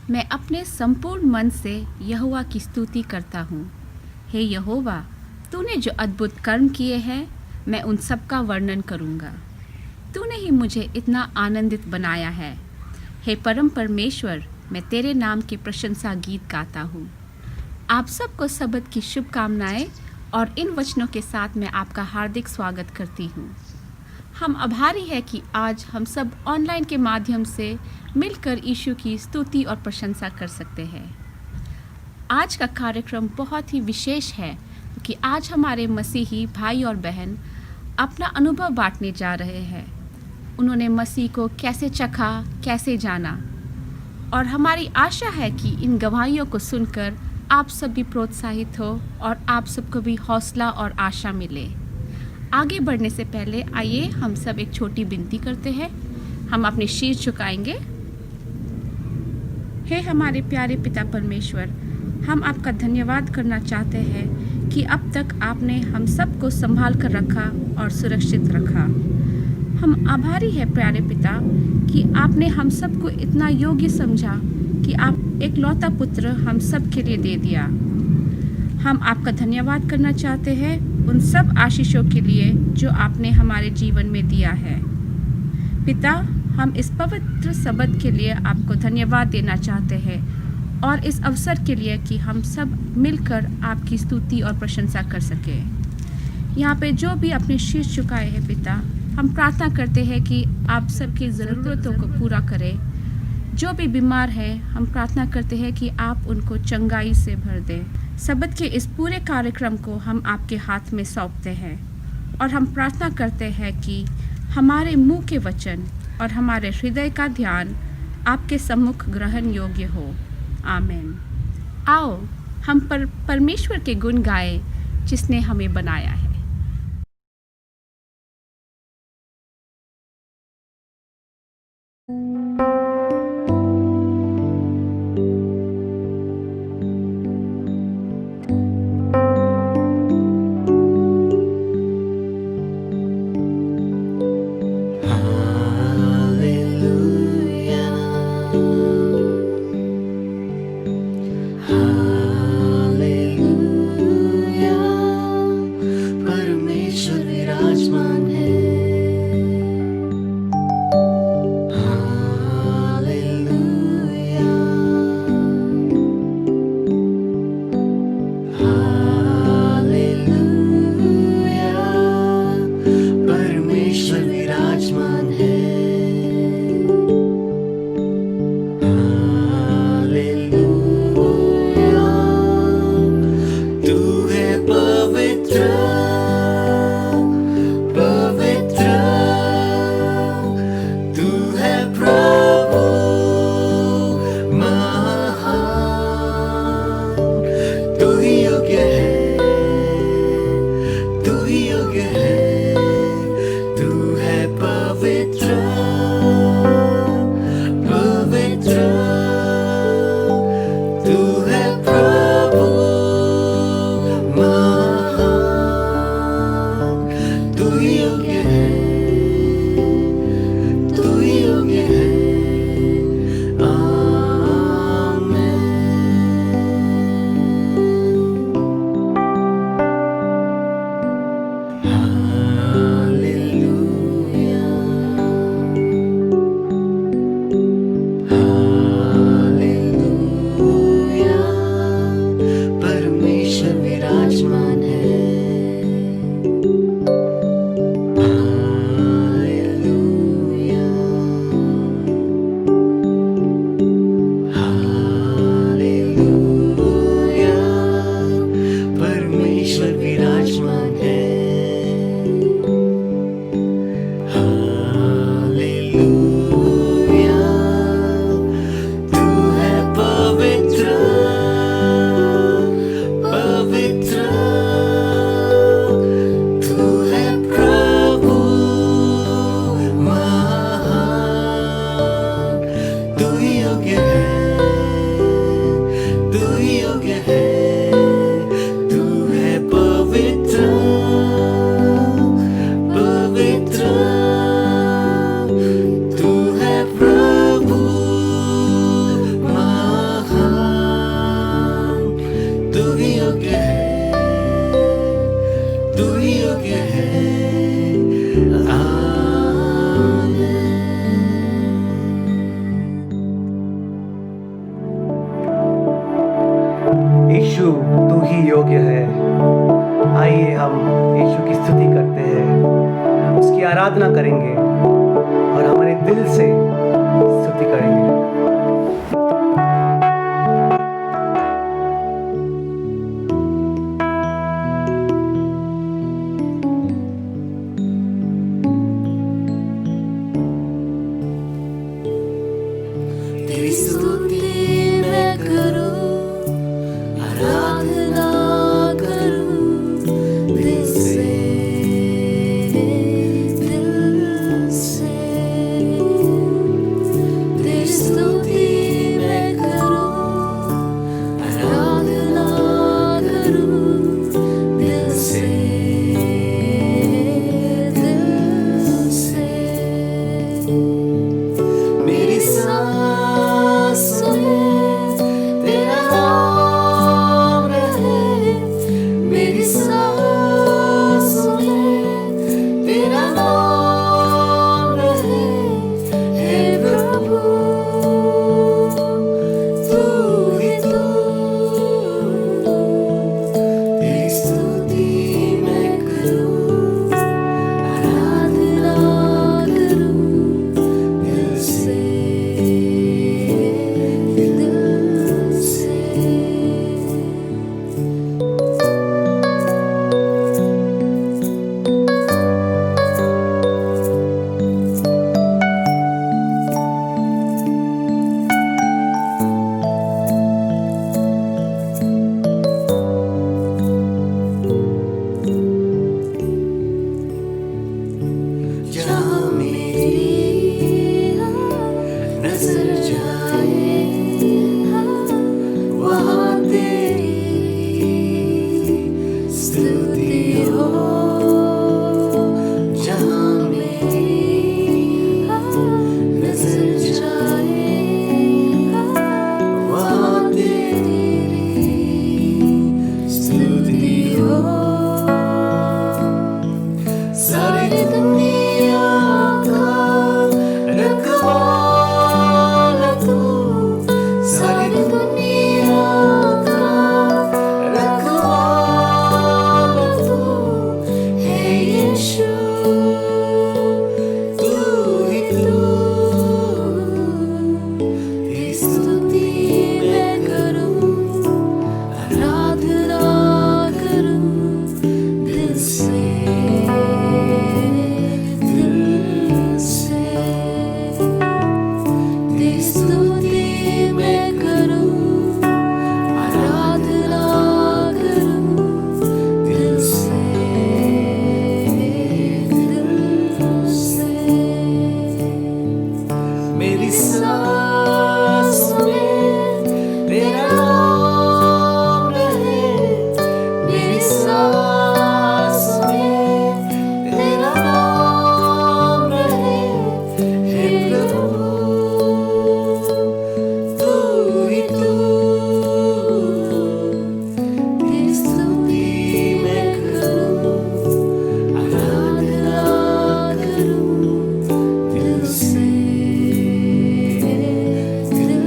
मैं अपने संपूर्ण मन से यहोवा की स्तुति करता हूँ। हे यहोवा, तूने जो अद्भुत कर्म किए हैं, मैं उन सब का वर्णन करूँगा। तूने ही मुझे इतना आनंदित बनाया है। हे परम परमेश्वर, मैं तेरे नाम की प्रशंसा गीत गाता हूँ। आप सबको सबत की शुभकामनाएं और इन वचनों के साथ मैं आपका हार्दिक स्वागत करती हूँ। हम आभारी हैं कि आज हम सब ऑनलाइन के माध्यम से मिलकर यीशु की स्तुति और प्रशंसा कर सकते हैं। आज का कार्यक्रम बहुत ही विशेष है क्योंकि आज हमारे मसीही भाई और बहन अपना अनुभव बांटने जा रहे हैं। उन्होंने मसीह को कैसे चखा, कैसे जाना, और हमारी आशा है कि इन गवाहियों को सुनकर आप सब भी प्रोत्साहित हो और आप सबको भी हौसला और आशा मिले। आगे बढ़ने से पहले आइए हम सब एक छोटी विनती करते हैं। हम अपने शीश झुकाएंगे। हे हमारे प्यारे पिता परमेश्वर, हम आपका धन्यवाद करना चाहते हैं कि अब तक आपने हम सबको संभाल कर रखा और सुरक्षित रखा। हम आभारी हैं प्यारे पिता कि आपने हम सबको इतना योग्य समझा कि आप एक लौता पुत्र हम सब के लिए दे दिया। हम आपका धन्यवाद करना चाहते हैं उन सब आशीषों के लिए जो आपने हमारे जीवन में दिया है। पिता, हम इस पवित्र सबत के लिए आपको धन्यवाद देना चाहते हैं और इस अवसर के लिए कि हम सब मिलकर आपकी स्तुति और प्रशंसा कर सकें। यहाँ पे जो भी अपने शीश झुकाए हैं पिता, हम प्रार्थना करते हैं कि आप सबकी ज़रूरतों को पूरा करें। जो भी बीमार है, हम प्रार्थना करते हैं कि आप उनको चंगाई से भर दें। सबत के इस पूरे कार्यक्रम को हम आपके हाथ में सौंपते हैं और हम प्रार्थना करते हैं कि हमारे मुंह के वचन और हमारे हृदय का ध्यान आपके सम्मुख ग्रहण योग्य हो। आमीन। आओ हम परमेश्वर के गुण गाएं जिसने हमें बनाया है। यीशु तू ही योग्य है। आइए हम यीशु की स्तुति करते हैं, उसकी आराधना करेंगे और हमारे दिल से स्तुति करेंगे। तेरी स्तुति मैं करूं, आराधना करूं दिल से, दिल से। तेरी स्तुति मैं करूं, आराधना करूं दिल से, दिल से। मेरी सांसों में तेरा नाम रहे, मेरी सांसों में तेरा नाम रहे। हे प्रभु तू ही तू, तेरी स्तुति मैं करूं, आराधना करूं दिल से, दिल से। जहाँ मेरी नजर जाए, वहाँ तेरी स्तुति हो। जहाँ मेरी नजर जाए, वहाँ तेरी स्तुति हो। सारी दुनिया का रखवाला तू, सारी दुनिया का रखवाला तू। हे यीशु तू ही तू, तेरी स्तुति मैं करूं, आराधना करूं दिल से, दिल से। तेरी स्तुति मैं करूं, आराधना करूं दिल से, दिल से। मेरी सांस में तेरा नाम रहे, मेरी सांस में तेरा नाम रहे। हे प्रभु तू ही तू, तेरी स्तुति मैं करूं, आराधना करूं दिल से, दिल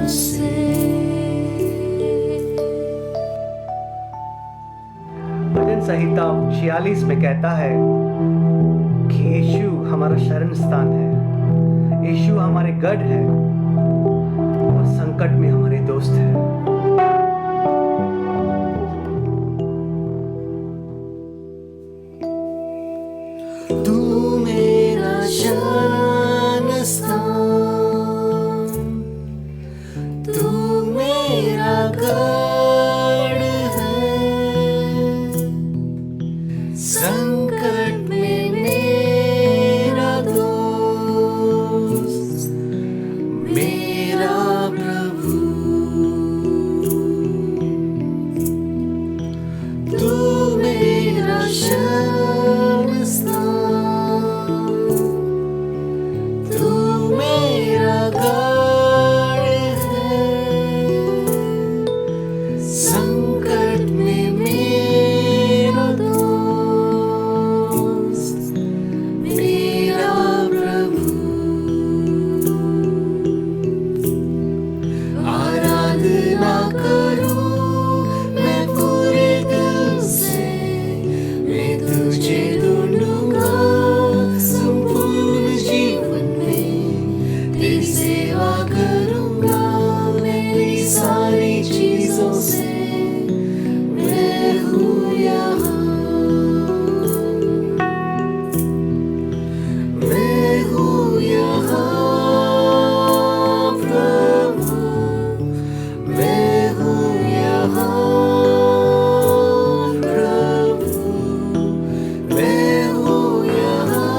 से। भजन संहिता 46 में कहता है कि यीशु हमारा शरण स्थान है, यीशु हमारे गढ़ है और संकट में हमारे दोस्त है। तू मेरा शरण स्थान, तू मेरा गढ़ है। संकट में मेरा दोस्त, मेरा प्रभु। तू मेरा शरण स्थान, तू मेरा गढ़ है। संकट में मेरा दोस्त, मेरा प्रभु। आराधना करूं चीजों से मैं हूँ यहाँ। मैं हूँ यहाँ प्रभु, मैं हूँ यहाँ प्रभु, मैं हूँ यहाँ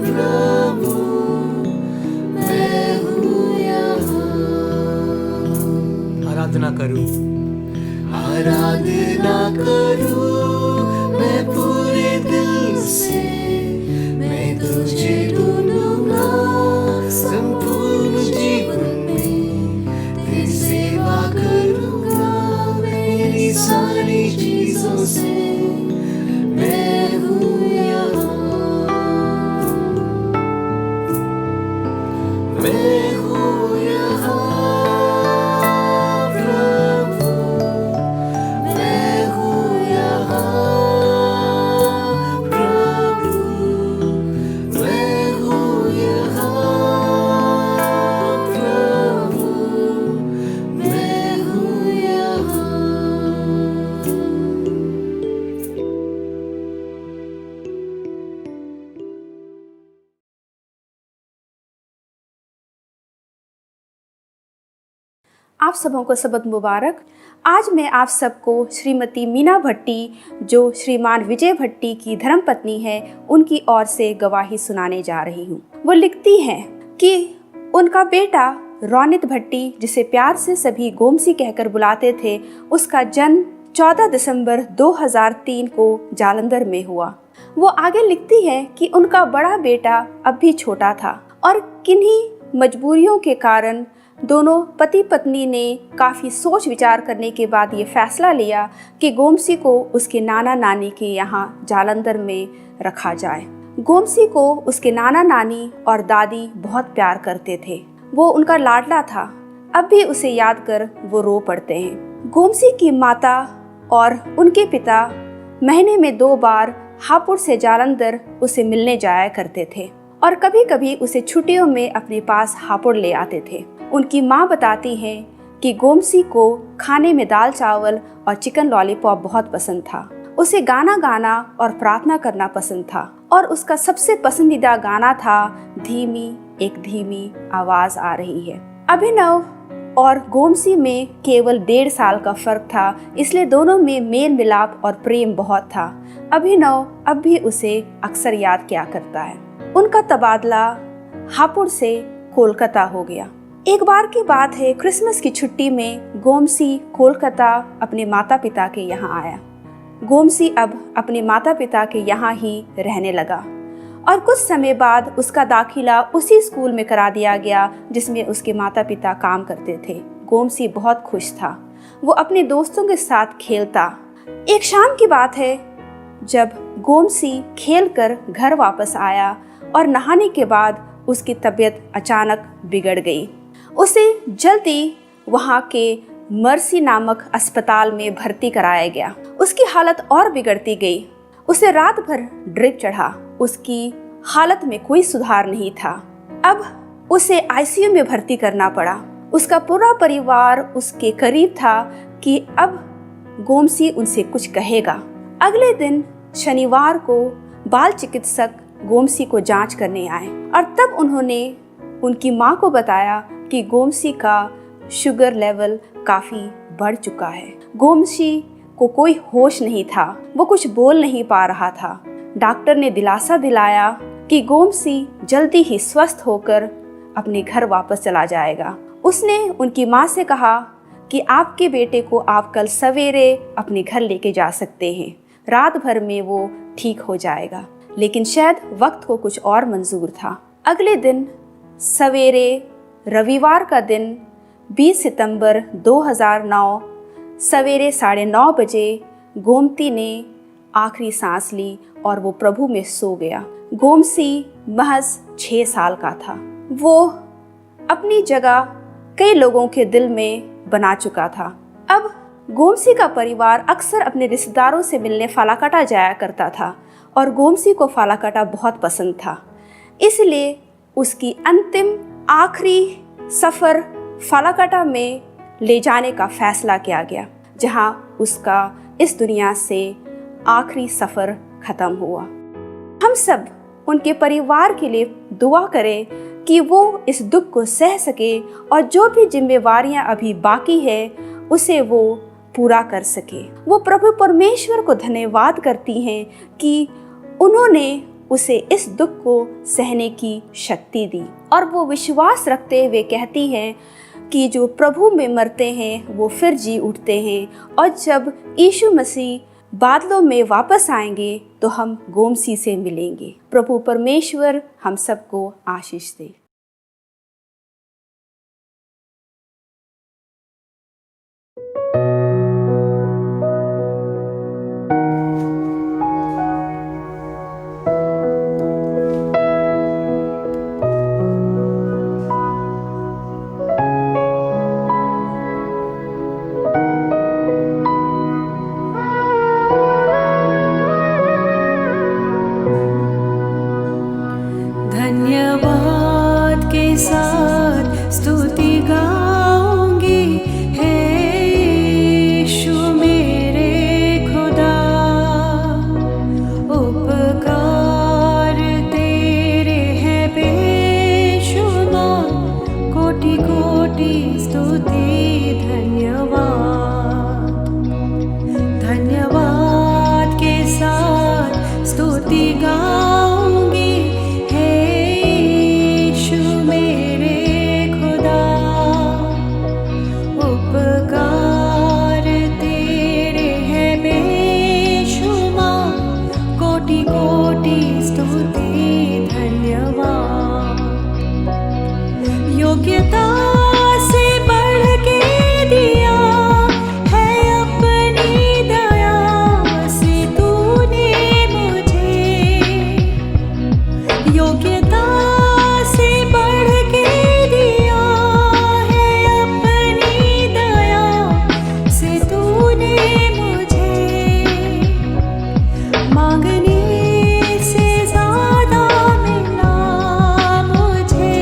प्रभु, मैं हूँ यहाँ। आराधना करूं, आराधना करूं मैं पूरे दिल से, मैं तुझे ढूंढूंगा संपूर्ण जीवन में, तेरी सेवा करूंगा मेरी सारी चीजों से। मैं हूँ यहाँ, मैं हूँ यहाँ प्रभु, मैं हूँ यहाँ प्रभु, मैं हूँ यहाँ प्रभु, मैं हूँ यहाँ। आप सबों को सबद मुबारक। आज मैं आप सबको श्रीमती मीना भट्टी, जो श्रीमान विजय भट्टी की धर्मपत्नी है, उनकी ओर से गवाही सुनाने जा रही हूँ। वो लिखती हैं कि उनका बेटा रोनित भट्टी, जिसे प्यार से सभी गोमसी कहकर बुलाते थे, उसका जन्म 14 दिसंबर 2003 को जालंधर में हुआ। वो आगे लिखती है कि उनका बड़ा बेटा अब भी छोटा था और किन्हीं मजबूरियों के कारण दोनों पति पत्नी ने काफ़ी सोच विचार करने के बाद ये फैसला लिया कि गोमसी को उसके नाना नानी के यहाँ जालंधर में रखा जाए। गोमसी को उसके नाना नानी और दादी बहुत प्यार करते थे। वो उनका लाडला था। अब भी उसे याद कर वो रो पड़ते हैं। गोमसी की माता और उनके पिता महीने में 2 बार हापुड़ से जालंधर उसे मिलने जाया करते थे और कभी कभी उसे छुट्टियों में अपने पास हापुड़ ले आते थे। उनकी माँ बताती हैं कि गोमसी को खाने में दाल चावल और चिकन लॉलीपॉप बहुत पसंद था। उसे गाना गाना और प्रार्थना करना पसंद था और उसका सबसे पसंदीदा गाना था धीमी एक धीमी आवाज़ आ रही है। अभिनव और गोमसी में केवल 1.5 साल का फर्क था, इसलिए दोनों में मेल मिलाप और प्रेम बहुत था। अभिनव अब भी उसे अक्सर याद किया करता है। उनका तबादला हापुड़ से कोलकाता हो गया। एक बार की बात है, क्रिसमस की छुट्टी में गोमसी कोलकाता अपने माता पिता के यहाँ आया। गोमसी अब अपने माता पिता के यहाँ ही रहने लगा और कुछ समय बाद उसका दाखिला उसी स्कूल में करा दिया गया जिसमें उसके माता पिता काम करते थे। गोमसी बहुत खुश था। वो अपने दोस्तों के साथ खेलता। एक शाम की बात है जब गोमसी खेलकर घर वापस आया और नहाने के बाद उसकी तबीयत अचानक बिगड़ गई। उसे जल्दी वहाँ के मर्सी नामक अस्पताल में भर्ती कराया गया। उसकी हालत और बिगड़ती गई। उसे रात भर ड्रिप चढ़ा। उसकी हालत में कोई सुधार नहीं था। अब उसे आईसीयू में भर्ती करना पड़ा। उसका पूरा परिवार उसके करीब था कि अब गोमसी उनसे कुछ कहेगा। अगले दिन शनिवार को बाल चिकित्सक गोमसी को जांच करने आए और तब उन्होंने उनकी माँ को बताया कि गोमसी का शुगर लेवल काफ़ी बढ़ चुका है। गोमसी को कोई होश नहीं था। वो कुछ बोल नहीं पा रहा था। डॉक्टर ने दिलासा दिलाया कि गोमसी जल्दी ही स्वस्थ होकर अपने घर वापस चला जाएगा। उसने उनकी माँ से कहा कि आपके बेटे को आप कल सवेरे अपने घर लेके जा सकते हैं। रात भर में वो ठीक हो जाएगा। लेकिन शायद वक्त को कुछ और मंजूर था। अगले दिन सवेरे रविवार का दिन 20 सितंबर 2009 सवेरे 9:30 बजे गोमती ने आखिरी सांस ली और वो प्रभु में सो गया। गोमसी महज 6 साल का था। वो अपनी जगह कई लोगों के दिल में बना चुका था। अब गोमसी का परिवार अक्सर अपने रिश्तेदारों से मिलने फालाकाटा जाया करता था और गोमसी को फालाकाटा बहुत पसंद था। इसलिए उसकी अंतिम आखिरी सफ़र फालाकाटा में ले जाने का फैसला किया गया, जहां उसका इस दुनिया से आखिरी सफ़र ख़त्म हुआ। हम सब उनके परिवार के लिए दुआ करें कि वो इस दुख को सह सके और जो भी जिम्मेवारियां अभी बाकी है उसे वो पूरा कर सके। वो प्रभु परमेश्वर को धन्यवाद करती हैं कि उन्होंने उसे इस दुख को सहने की शक्ति दी, और वो विश्वास रखते हुए कहती हैं कि जो प्रभु में मरते हैं वो फिर जी उठते हैं, और जब यीशु मसीह बादलों में वापस आएंगे तो हम गोमसी से मिलेंगे। प्रभु परमेश्वर हम सबको आशीष दे। धन्यवाद के साथ स्तुति गाऊंगी, हे यीशु मेरे खुदा। उपकार तेरे हैं बेशुमार, कोटि कोटि स्तुति धन्यवाद। धन्यवाद के साथ स्तुति गाऊंगी, उपकार तेरे हैं बेशुमार, कोटि कोटि स्तुति धन्यवाद। योग्यता से बढ़ के दिया है अपनी दया से तूने मुझे। योग्यता से बढ़ के दिया है अपनी दया से तूने मुझे। मांगने से ज़्यादा मिला मुझे,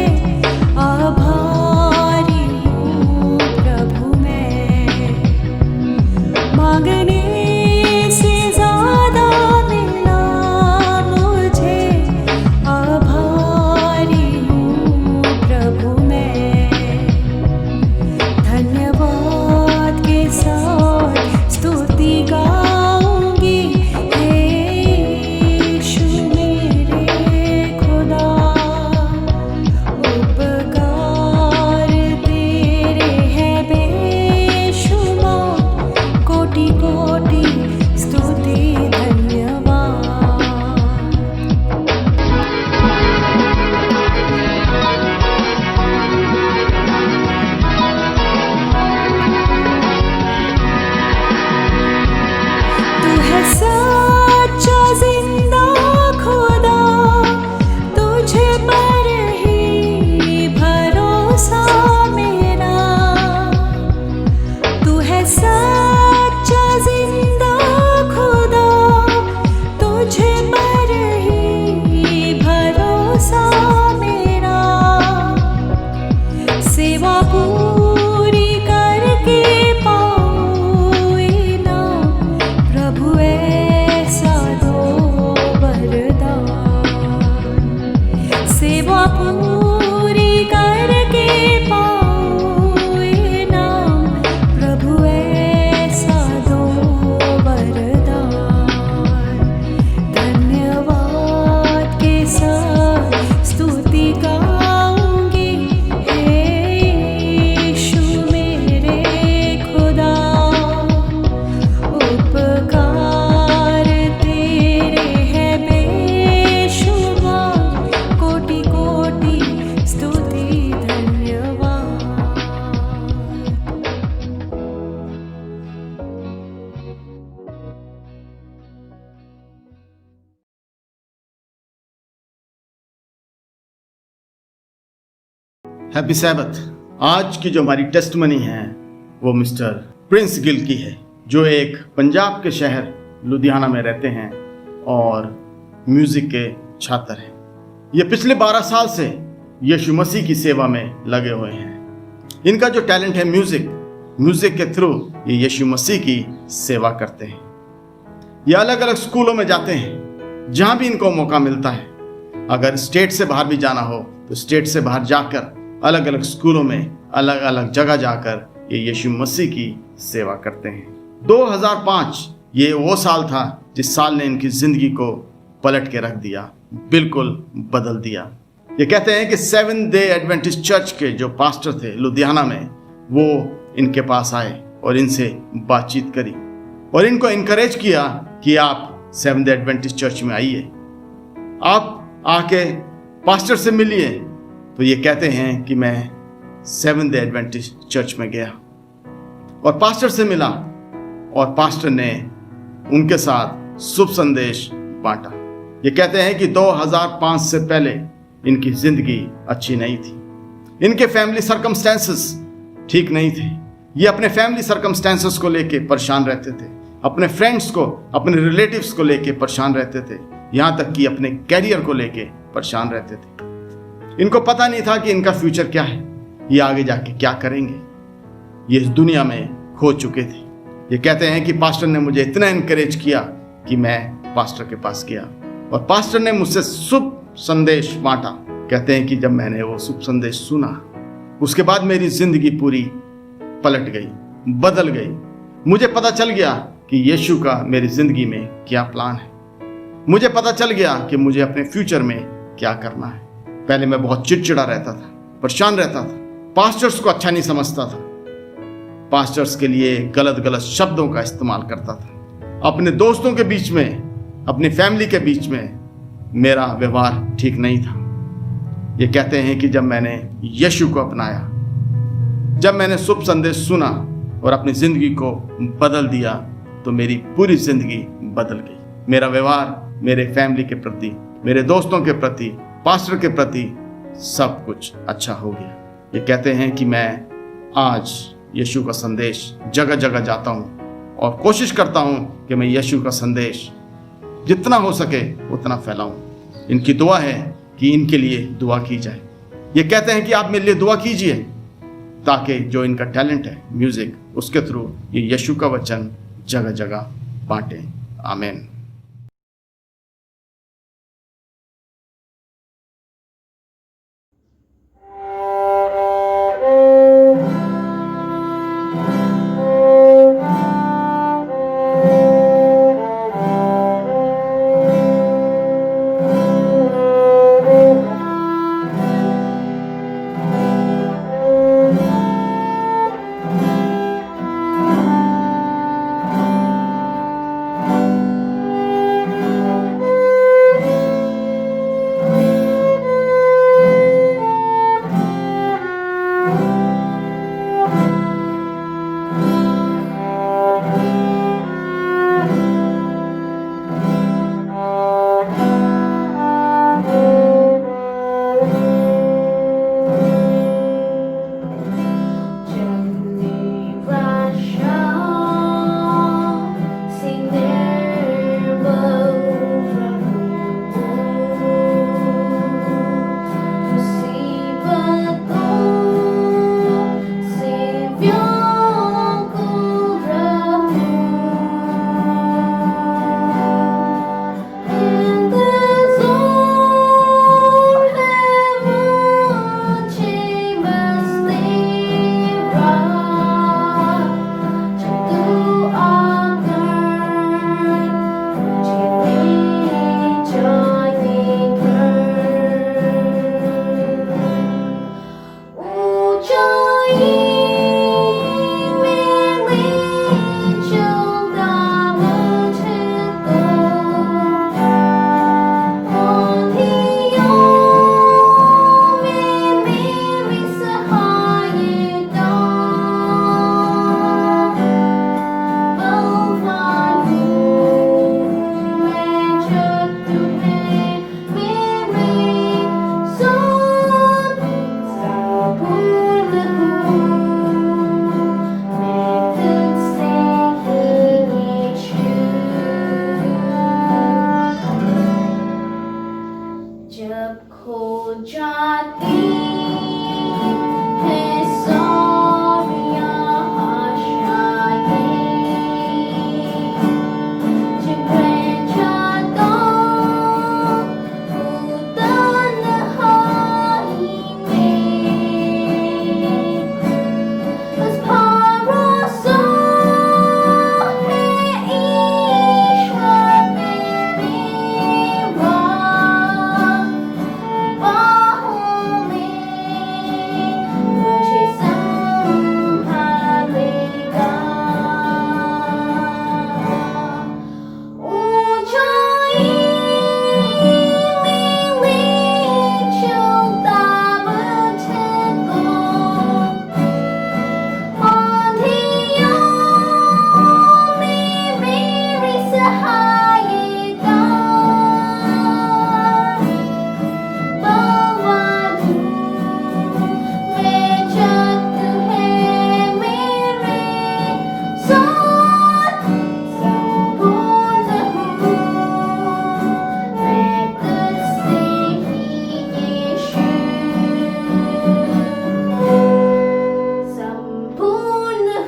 आभारी हूँ प्रभु मैं। मांगने से ज़्यादा मिला मुझे, आभारी हूँ प्रभु मैं। धन्यवाद के साथ स्तुति गाऊंगी, हे यीशु मेरे खुदा। उपकार तेरे हैं बेशुमार, कोटि कोटि स्तुति धन्यवाद। तू है सच्चा जिंदा खुदा, तुझ पर ही भरोसा मेरा। तू है सच्चा जिंदा खुदा, तुझ पर ही भरोसा मेरा। सेवा पूरी करके पाऊँ इनाम, प्रभु ऐसा दो वरदान। सेवा पूरी करके पाऊँ इनाम, प्रभु ऐसा दो वरदान। धन्यवाद के साथ स्तुति गाऊंगी, हे यीशु मेरे खुदा। उपकार तेरे हैं बेशुमार, कोटि कोटि स्तुति धन्यवाद। Happy Sabbath. आज की जो हमारी टेस्टमनी है वो मिस्टर प्रिंस गिल की है, जो एक पंजाब के शहर लुधियाना में रहते हैं और म्यूजिक के छात्र हैं। ये पिछले 12 साल से यीशु मसीह की सेवा में लगे हुए हैं। इनका जो टैलेंट है म्यूजिक, म्यूजिक के थ्रू ये यीशु मसीह की सेवा करते हैं। ये अलग अलग स्कूलों में जाते हैं जहां भी इनको मौका मिलता है। अगर स्टेट से बाहर भी जाना हो तो स्टेट से बाहर जाकर अलग अलग स्कूलों में अलग अलग जगह जाकर ये यीशु मसीह की सेवा करते हैं। 2005 ये वो साल था जिस साल ने इनकी जिंदगी को पलट के रख दिया, बिल्कुल बदल दिया। ये कहते हैं कि 7th डे एडवेंटिस्ट चर्च के जो पास्टर थे लुधियाना में, वो इनके पास आए और इनसे बातचीत करी और इनको इनकरेज किया कि आप 7th डे एडवेंटिस्ट चर्च में आइए, आप आके पास्टर से मिलिए। तो ये कहते हैं कि मैं 7th डे एडवेंटिस्ट चर्च में गया और पास्टर से मिला और पास्टर ने उनके साथ शुभ संदेश बांटा। ये कहते हैं कि 2005 से पहले इनकी जिंदगी अच्छी नहीं थी, इनके फैमिली सर्कमस्टेंसेस ठीक नहीं थे। ये अपने फैमिली सर्कमस्टेंसेस को लेके परेशान रहते थे, अपने फ्रेंड्स को, अपने रिलेटिव्स को लेके परेशान रहते थे, यहाँ तक कि अपने कैरियर को लेके परेशान रहते थे। इनको पता नहीं था कि इनका फ्यूचर क्या है, ये आगे जाके क्या करेंगे। ये इस दुनिया में खो चुके थे। ये कहते हैं कि पास्टर ने मुझे इतना इनकरेज किया कि मैं पास्टर के पास गया और पास्टर ने मुझसे शुभ संदेश बांटा। कहते हैं कि जब मैंने वो शुभ संदेश सुना, उसके बाद मेरी जिंदगी पूरी पलट गई, बदल गई। मुझे पता चल गया कि यीशु का मेरी जिंदगी में क्या प्लान है। मुझे पता चल गया कि मुझे अपने फ्यूचर में क्या करना है। पहले मैं बहुत चिड़चिड़ा रहता था, परेशान रहता था, पास्टर्स को अच्छा नहीं समझता था, पास्टर्स के लिए गलत गलत शब्दों का इस्तेमाल करता था, अपने दोस्तों के बीच में, अपनी फैमिली के बीच में मेरा व्यवहार ठीक नहीं था। ये कहते हैं कि जब मैंने यीशु को अपनाया, जब मैंने शुभ संदेश सुना और अपनी जिंदगी को बदल दिया, तो मेरी पूरी जिंदगी बदल गई। मेरा व्यवहार मेरे फैमिली के प्रति, मेरे दोस्तों के प्रति, पास्टर के प्रति सब कुछ अच्छा हो गया। ये कहते हैं कि मैं आज यीशु का संदेश जगह जगह जाता हूँ और कोशिश करता हूँ कि मैं यीशु का संदेश जितना हो सके उतना फैलाऊं। इनकी दुआ है कि इनके लिए दुआ की जाए। ये कहते हैं कि आप मेरे लिए दुआ कीजिए ताकि जो इनका टैलेंट है म्यूजिक, उसके थ्रू ये यीशु का वचन जगह जगह बांटें। आमीन।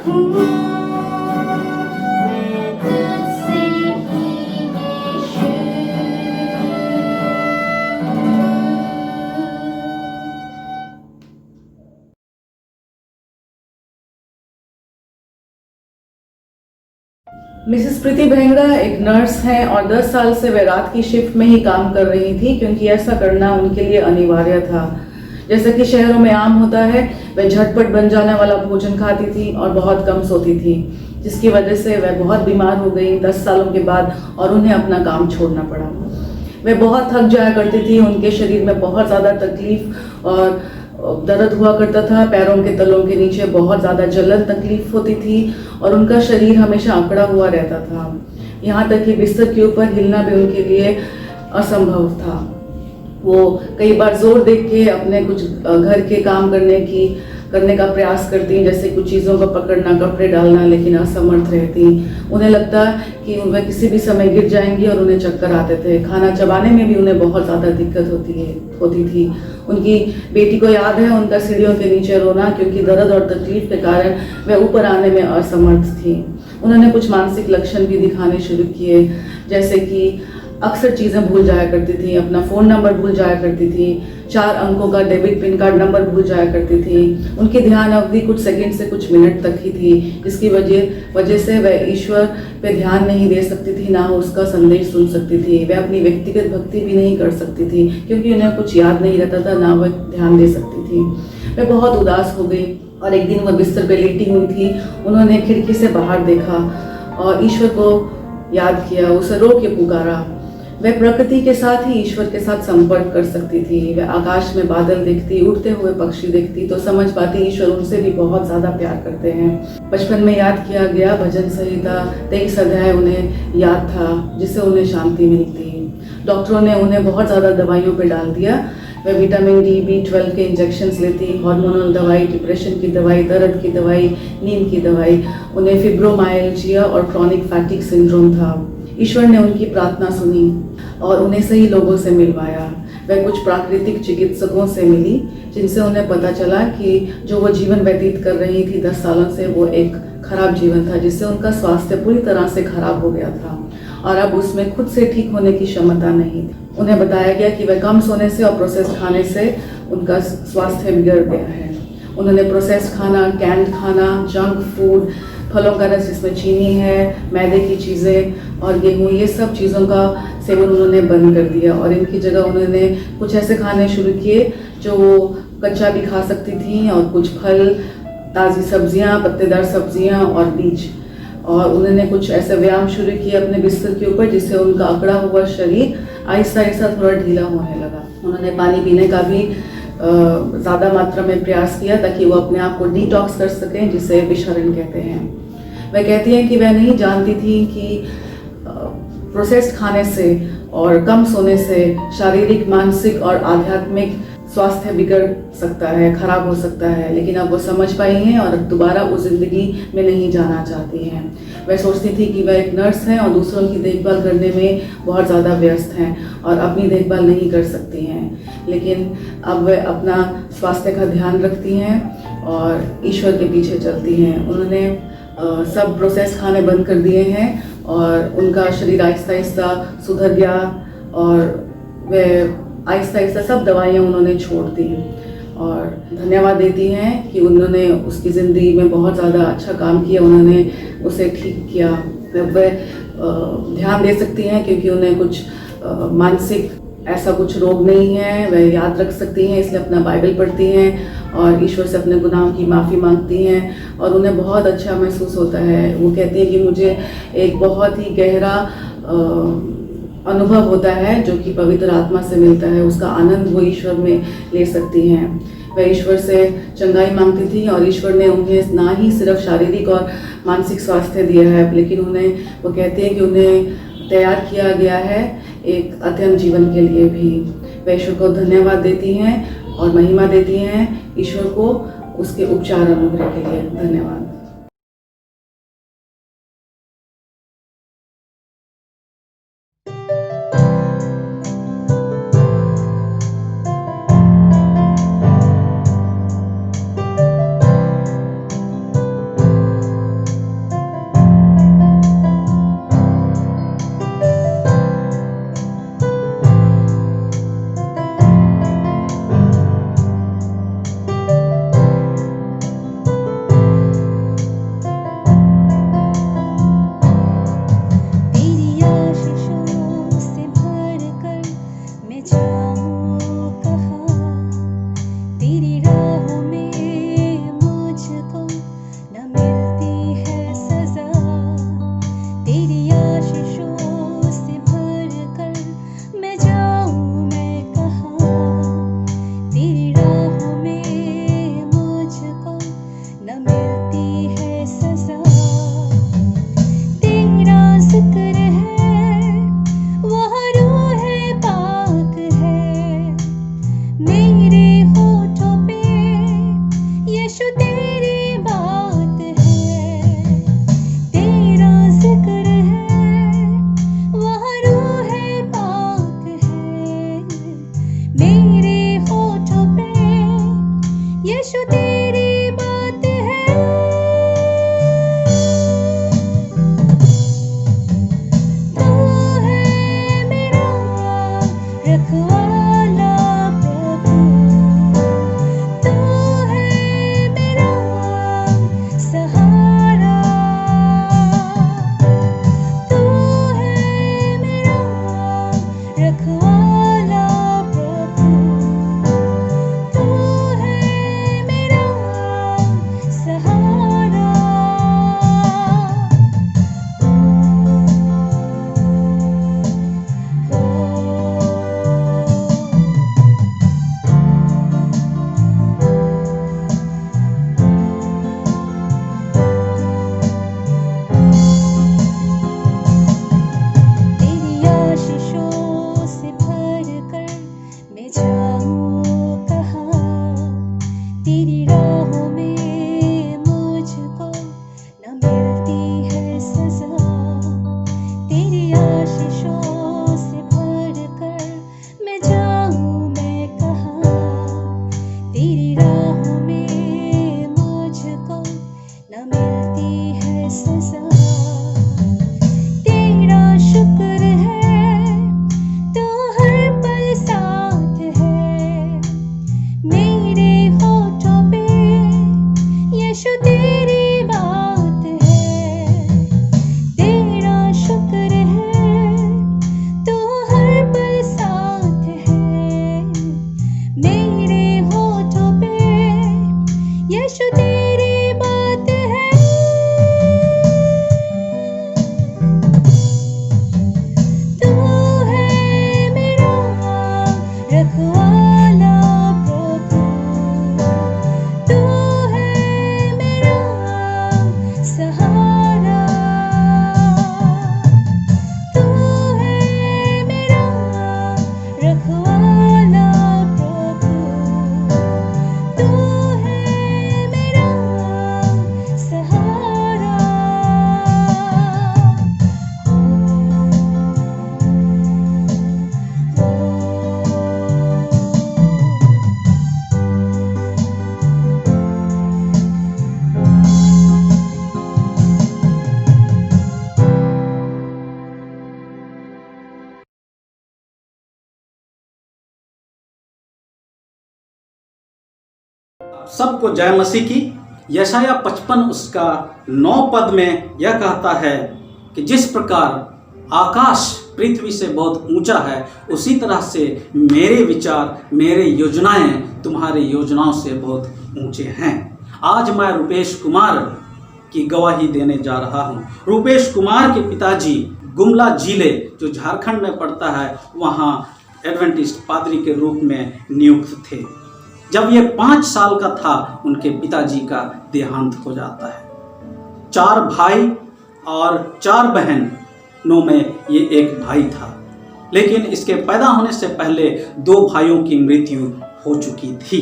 हूँ मैं तुझसे ही यीशु। मिसेस प्रीति भेंगड़ा एक नर्स हैं और 10 साल से वे रात की शिफ्ट में ही काम कर रही थी, क्योंकि ऐसा करना उनके लिए अनिवार्य था। जैसा कि शहरों में आम होता है, वे झटपट बन जाने वाला भोजन खाती थी और बहुत कम सोती थी, जिसकी वजह से वह बहुत बीमार हो गई 10 सालों के बाद और उन्हें अपना काम छोड़ना पड़ा। वे बहुत थक जाया करती थी, उनके शरीर में बहुत ज़्यादा तकलीफ और दर्द हुआ करता था, पैरों के तलों के नीचे बहुत ज़्यादा जलन तकलीफ होती थी और उनका शरीर हमेशा अकड़ा हुआ रहता था। यहाँ तक कि बिस्तर के ऊपर हिलना भी उनके लिए असंभव था। वो कई बार जोर देख के अपने कुछ घर के काम करने का प्रयास करती, जैसे कुछ चीज़ों को पकड़ना, कपड़े डालना, लेकिन असमर्थ रहती। उन्हें लगता कि वह किसी भी समय गिर जाएंगी और उन्हें चक्कर आते थे। खाना चबाने में भी उन्हें बहुत ज़्यादा दिक्कत होती थी। उनकी बेटी को याद है उनका सीढ़ियों के नीचे रोना, क्योंकि दर्द और तकलीफ के कारण वह ऊपर आने में असमर्थ थी। उन्होंने कुछ मानसिक लक्षण भी दिखाने शुरू किए, जैसे कि अक्सर चीज़ें भूल जाया करती थी, अपना फ़ोन नंबर भूल जाया करती थी, 4 अंकों का डेबिट पिन कार्ड नंबर भूल जाया करती थी। उनकी ध्यान अवधि कुछ सेकंड से कुछ मिनट तक ही थी, जिसकी वजह से वह ईश्वर पे ध्यान नहीं दे सकती थी, ना उसका संदेश सुन सकती थी। वह अपनी व्यक्तिगत भक्ति भी नहीं कर सकती थी, क्योंकि उन्हें कुछ याद नहीं रहता था, ना वह ध्यान दे सकती थी। वह बहुत उदास हो गई और एक दिन वह बिस्तर पर लेटी हुई थी। उन्होंने खिड़की से बाहर देखा और ईश्वर को याद किया, उसे रो के पुकारा। वह प्रकृति के साथ ही ईश्वर के साथ संपर्क कर सकती थी। वह आकाश में बादल देखती, उड़ते हुए पक्षी देखती, तो समझ पाती ईश्वर उनसे भी बहुत ज़्यादा प्यार करते हैं। बचपन में याद किया गया भजन संहिता 23 अध्याय उन्हें याद था, जिससे उन्हें शांति मिलती। डॉक्टरों ने उन्हें बहुत ज़्यादा दवाइयों पर डाल दिया। वह विटामिन डी, B12 के इंजेक्शन्स लेती, हार्मोनल दवाई, डिप्रेशन की दवाई, दर्द की दवाई, नींद की दवाई। उन्हें फिब्रोमाइल्जिया और क्रॉनिक फैटिक सिंड्रोम था। ईश्वर ने उनकी प्रार्थना सुनी और उन्हें सही लोगों से मिलवाया। वह कुछ प्राकृतिक चिकित्सकों से मिली, जिनसे उन्हें पता चला कि जो वो जीवन व्यतीत कर रही थी 10 सालों से, वो एक खराब जीवन था, जिससे उनका स्वास्थ्य पूरी तरह से खराब हो गया था और अब उसमें खुद से ठीक होने की क्षमता नहीं थी। उन्हें बताया गया कि वह कम सोने से और प्रोसेस्ड खाने से उनका स्वास्थ्य बिगड़ गया है। उन्होंने प्रोसेस्ड खाना, कैंड खाना, जंक फूड, फलों का रस जिसमें चीनी है, मैदे की चीज़ें और गेहूँ, ये सब चीज़ों का सेवन उन्होंने बंद कर दिया और इनकी जगह उन्होंने कुछ ऐसे खाने शुरू किए जो वो कच्चा भी खा सकती थी, और कुछ फल, ताज़ी सब्जियाँ, पत्तेदार सब्जियाँ और बीज। और उन्होंने कुछ ऐसे व्यायाम शुरू किए अपने बिस्तर के ऊपर, जिससे उनका अकड़ा हुआ शरीर आहिस्ता आहिस्ता थोड़ा ढीला होने लगा। उन्होंने पानी पीने का भी ज़्यादा मात्रा में प्रयास किया, ताकि वो अपने आप को डिटॉक्स कर सकें, जिसे विशरण कहते हैं। वह कहती हैं कि वह नहीं जानती थी कि प्रोसेस्ड खाने से और कम सोने से शारीरिक, मानसिक और आध्यात्मिक स्वास्थ्य बिगड़ सकता है, खराब हो सकता है, लेकिन अब वो समझ पाई हैं और दोबारा उस ज़िंदगी में नहीं जाना चाहती हैं। वह सोचती थी कि वह एक नर्स हैं और दूसरों की देखभाल करने में बहुत ज़्यादा व्यस्त हैं और अपनी देखभाल नहीं कर सकती हैं, लेकिन अब वह अपना स्वास्थ्य का ध्यान रखती हैं और ईश्वर के पीछे चलती हैं। उन्होंने सब प्रोसेस खाने बंद कर दिए हैं और उनका शरीर आहिस्ता आहिस्ता सुधर गया और वह आहिस्ता आहिस्ता सब दवाइयाँ उन्होंने छोड़ दी और धन्यवाद देती हैं कि उन्होंने उसकी ज़िंदगी में बहुत ज़्यादा अच्छा काम किया, उन्होंने उसे ठीक किया। वह ध्यान दे सकती हैं क्योंकि उन्हें कुछ मानसिक ऐसा कुछ रोग नहीं है, वह याद रख सकती हैं, इसलिए अपना बाइबल पढ़ती हैं और ईश्वर से अपने गुनाहों की माफ़ी मांगती हैं और उन्हें बहुत अच्छा महसूस होता है। वो कहती हैं कि मुझे एक बहुत ही गहरा अनुभव होता है जो कि पवित्र आत्मा से मिलता है, उसका आनंद वो ईश्वर में ले सकती हैं। वह ईश्वर से चंगाई मांगती थी और ईश्वर ने उन्हें ना ही सिर्फ शारीरिक और मानसिक स्वास्थ्य दिया है, लेकिन वो कहती हैं कि उन्हें तैयार किया गया है एक अध्ययन जीवन के लिए भी। वह ईश्वर को धन्यवाद देती हैं और महिमा देती हैं ईश्वर को उसके उपचार अनुग्रह के लिए। धन्यवाद। यीशु तेरी बात है, तेरा शुक्र है, तू हर पल साथ है मेरे होठों पे, यीशु तेरी बात है। तू है मेरा रखवाला प्रभु, तू है मेरा सहारा, तू है मेरा रखवाला प्रभु, तू है मेरा सहारा। सबको जय मसीह की। यशाया 55 उसका 9 पद में यह कहता है कि जिस प्रकार आकाश पृथ्वी से बहुत ऊंचा है, उसी तरह से मेरे विचार, मेरे योजनाएं तुम्हारी योजनाओं से बहुत ऊंचे हैं। आज मैं रूपेश कुमार की गवाही देने जा रहा हूं। रूपेश कुमार के पिताजी गुमला जिले जो झारखंड में पड़ता है, वहां एडवेंटिस्ट पादरी के रूप में नियुक्त थे। जब ये 5 साल का था, उनके पिताजी का देहांत हो जाता है। 4 भाई और 4 बहनों में ये एक भाई था, लेकिन इसके पैदा होने से पहले 2 भाइयों की मृत्यु हो चुकी थी।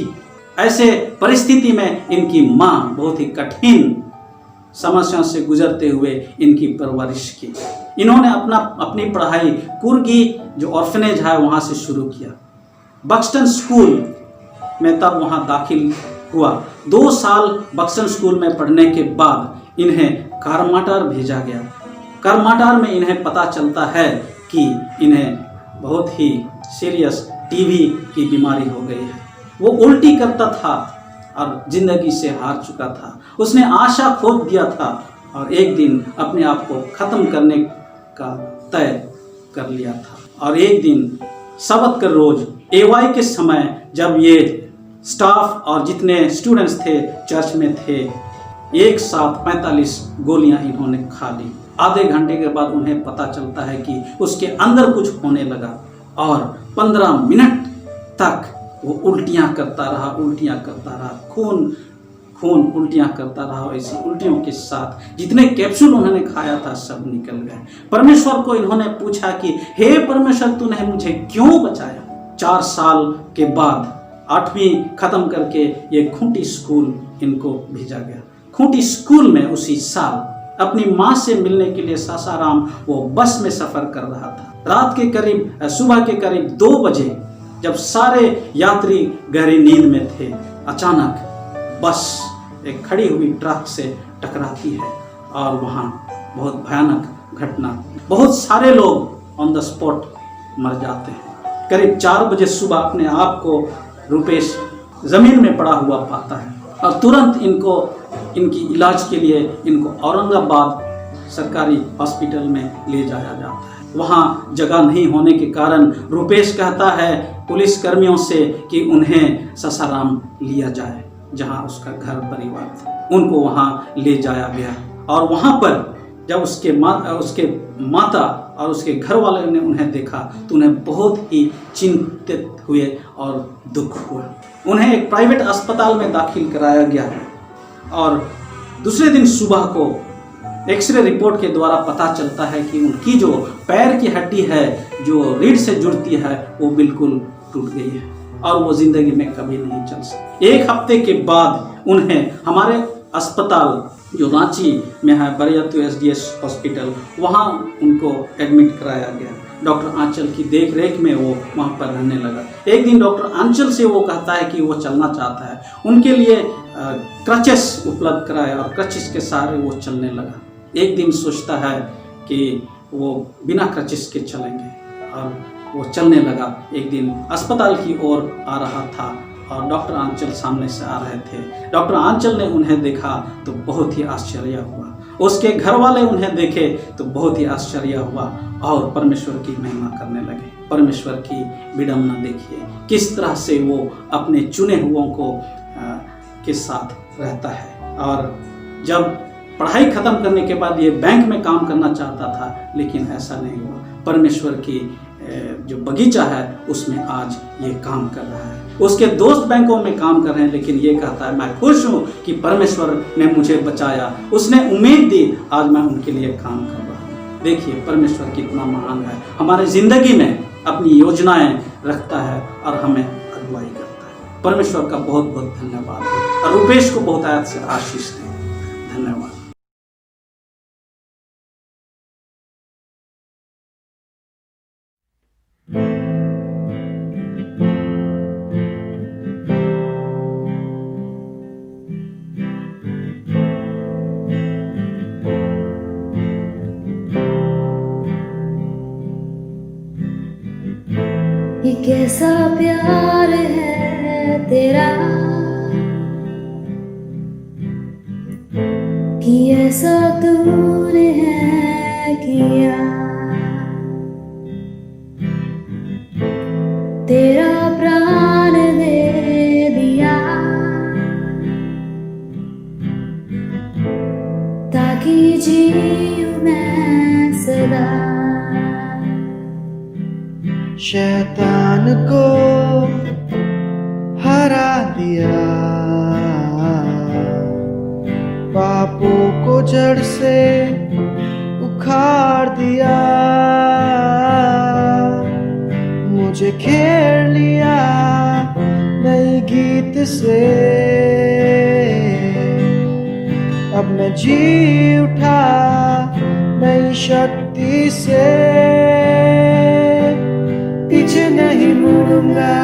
ऐसे परिस्थिति में इनकी माँ बहुत ही कठिन समस्याओं से गुजरते हुए इनकी परवरिश की। इन्होंने अपनी पढ़ाई कुर्गी जो ऑर्फनेज है वहाँ से शुरू किया। बक्सटन स्कूल में तब वहाँ दाखिल हुआ। 2 साल बक्सटन स्कूल में पढ़ने के बाद इन्हें करमाटार भेजा गया। करमाटार में इन्हें पता चलता है कि इन्हें बहुत ही सीरियस टीबी की बीमारी हो गई है। वो उल्टी करता था और ज़िंदगी से हार चुका था। उसने आशा खो दिया था और एक दिन अपने आप को ख़त्म करने का तय कर लिया था। और एक दिन सबत का रोज़ एवाई के समय जब ये स्टाफ और जितने स्टूडेंट्स थे चर्च में थे, एक साथ 45 गोलियां इन्होंने खा ली। आधे घंटे के बाद उन्हें पता चलता है कि उसके अंदर कुछ होने लगा और 15 मिनट तक वो उल्टियां करता रहा, खून उल्टियां करता रहा। ऐसी उल्टियों के साथ जितने कैप्सूल उन्होंने खाया था सब निकल गए। परमेश्वर को इन्होंने पूछा कि हे परमेश्वर, तूने मुझे क्यों बचाया। 4 साल के बाद 8वीं खत्म करके ये खूंटी स्कूल इनको भेजा गया। खूंटी स्कूल में उसी साल अपनी माँ से मिलने के लिए सासाराम वो बस में सफ़र कर रहा था। सुबह के करीब 2 बजे जब सारे यात्री गहरी नींद में थे, अचानक बस एक खड़ी हुई ट्रक से टकराती है और वहाँ बहुत भयानक घटना, बहुत सारे लोग ऑन द स्पॉट मर जाते हैं। करीब 4 बजे सुबह अपने आप को रूपेश ज़मीन में पड़ा हुआ पाता है और तुरंत इनकी इलाज के लिए इनको औरंगाबाद सरकारी हॉस्पिटल में ले जाया जाता है। वहाँ जगह नहीं होने के कारण रूपेश कहता है पुलिस कर्मियों से कि उन्हें सासाराम लिया जाए, जहाँ उसका घर परिवार था। उनको वहाँ ले जाया गया और वहाँ पर जब उसके माता और उसके घर वाले ने उन्हें देखा तो उन्हें बहुत ही चिंतित हुए और दुख हुआ। उन्हें एक प्राइवेट अस्पताल में दाखिल कराया गया और दूसरे दिन सुबह को एक्सरे रिपोर्ट के द्वारा पता चलता है कि उनकी जो पैर की हड्डी है जो रीढ़ से जुड़ती है वो बिल्कुल टूट गई है और वो जिंदगी में कभी नहीं चल सकती। 1 हफ्ते के बाद उन्हें हमारे अस्पताल जो रांची में है बरियातू एसडीएस हॉस्पिटल, वहाँ उनको एडमिट कराया गया। डॉक्टर आंचल की देख रेख में वो वहाँ पर रहने लगा। एक दिन डॉक्टर आंचल से वो कहता है कि वो चलना चाहता है। उनके लिए क्रचेस उपलब्ध कराया और क्रचेस के सहारे वो चलने लगा। एक दिन सोचता है कि वो बिना क्रचेस के चलेंगे और वो चलने लगा। एक दिन अस्पताल की ओर आ रहा था और डॉक्टर आंचल सामने से आ रहे थे। डॉक्टर आंचल ने उन्हें देखा तो बहुत ही आश्चर्य हुआ, उसके घर वाले उन्हें देखे तो बहुत ही आश्चर्य हुआ और परमेश्वर की महिमा करने लगे। परमेश्वर की विडंबना देखिए, किस तरह से वो अपने चुने हुओं को के साथ रहता है। और जब पढ़ाई खत्म करने के बाद ये बैंक में काम करना चाहता था, लेकिन ऐसा नहीं हुआ। परमेश्वर की जो बगीचा है उसमें आज ये काम कर रहा है। उसके दोस्त बैंकों में काम कर रहे हैं, लेकिन ये कहता है मैं खुश हूँ कि परमेश्वर ने मुझे बचाया, उसने उम्मीद दी, आज मैं उनके लिए काम कर रहा हूँ। देखिए परमेश्वर कितना महान है, हमारे जिंदगी में अपनी योजनाएं रखता है और हमें अगुवाई करता है। परमेश्वर का बहुत बहुत धन्यवाद और रुपेश को बहुत आयत से आशीष दें। धन्यवाद। ये कैसा प्यार है तेरा कि ऐसा तूने है किया। तेरा प्राण दे दिया ताकि जीऊं मैं सदा। शैतान को हरा दिया, पापों को जड़ से उखाड़ दिया, मुझे घेर लिया नई गीत से। अब मैं जी उठा नई शक्ति से, पीछे नहीं मुड़ूंगा,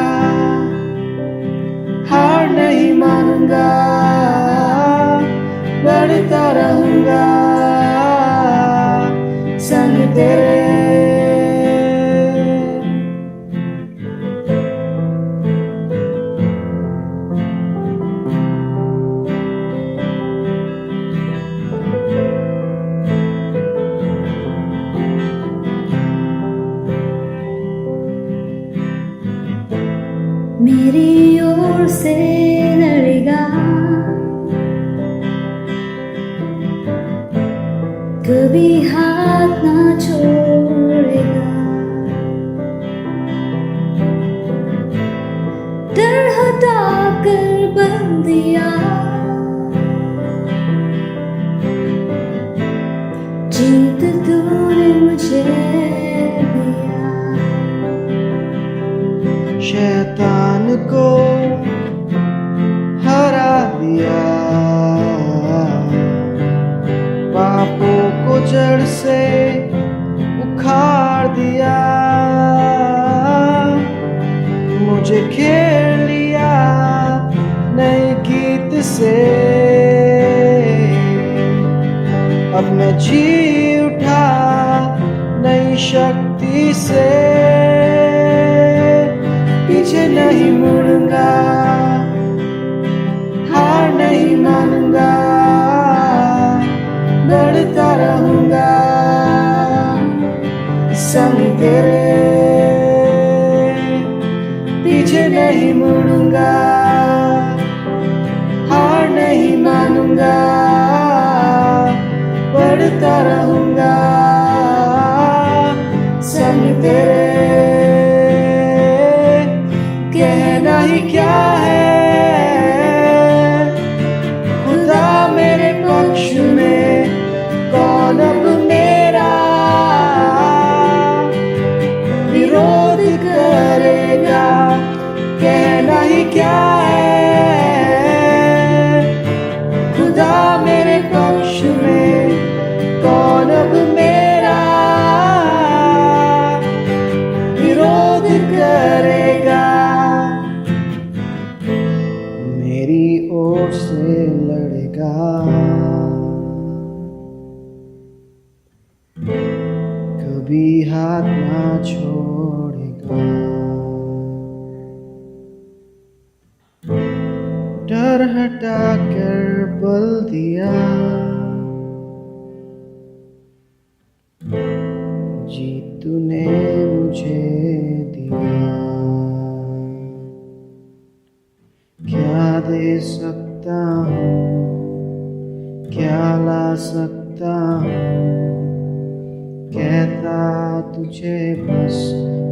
हार नहीं मानूंगा, बढ़ता रहूंगा संग तेरे। मेरी ओर से लड़ेगा, कभी हाथ ना छोड़ेगा। डर हटा कर बंदिया, जीत तूने मुझे दिया। शैतान को हरा दिया, पापों को जड़ से उखाड़ दिया, मुझे घेर लिया नए गीत से। अब मैं जी उठा नई शक्ति से, पीछे नहीं मुड़ूंगा, हार नहीं मानूंगा, बढ़ता रहूंगा संग तेरे। पीछे नहीं मुड़ूंगा, हार नहीं मानूंगा, बढ़ता रहूंगा संग तेरे। कहना ही क्या है, खुदा मेरे पक्ष में, कौन अब मेरा विरोध करेगा। कहना ही क्या है, खुदा मेरे पक्ष में, कौन अब मेरा विरोध करेगा। मेरी ओर से लड़ेगा, कभी हाथ ना छोड़ेगा। हटाकर बल दिया, जी तूने मुझे दिया, क्या दे सकता हूँ, क्या ला सकता हूँ, कहता तुझे बस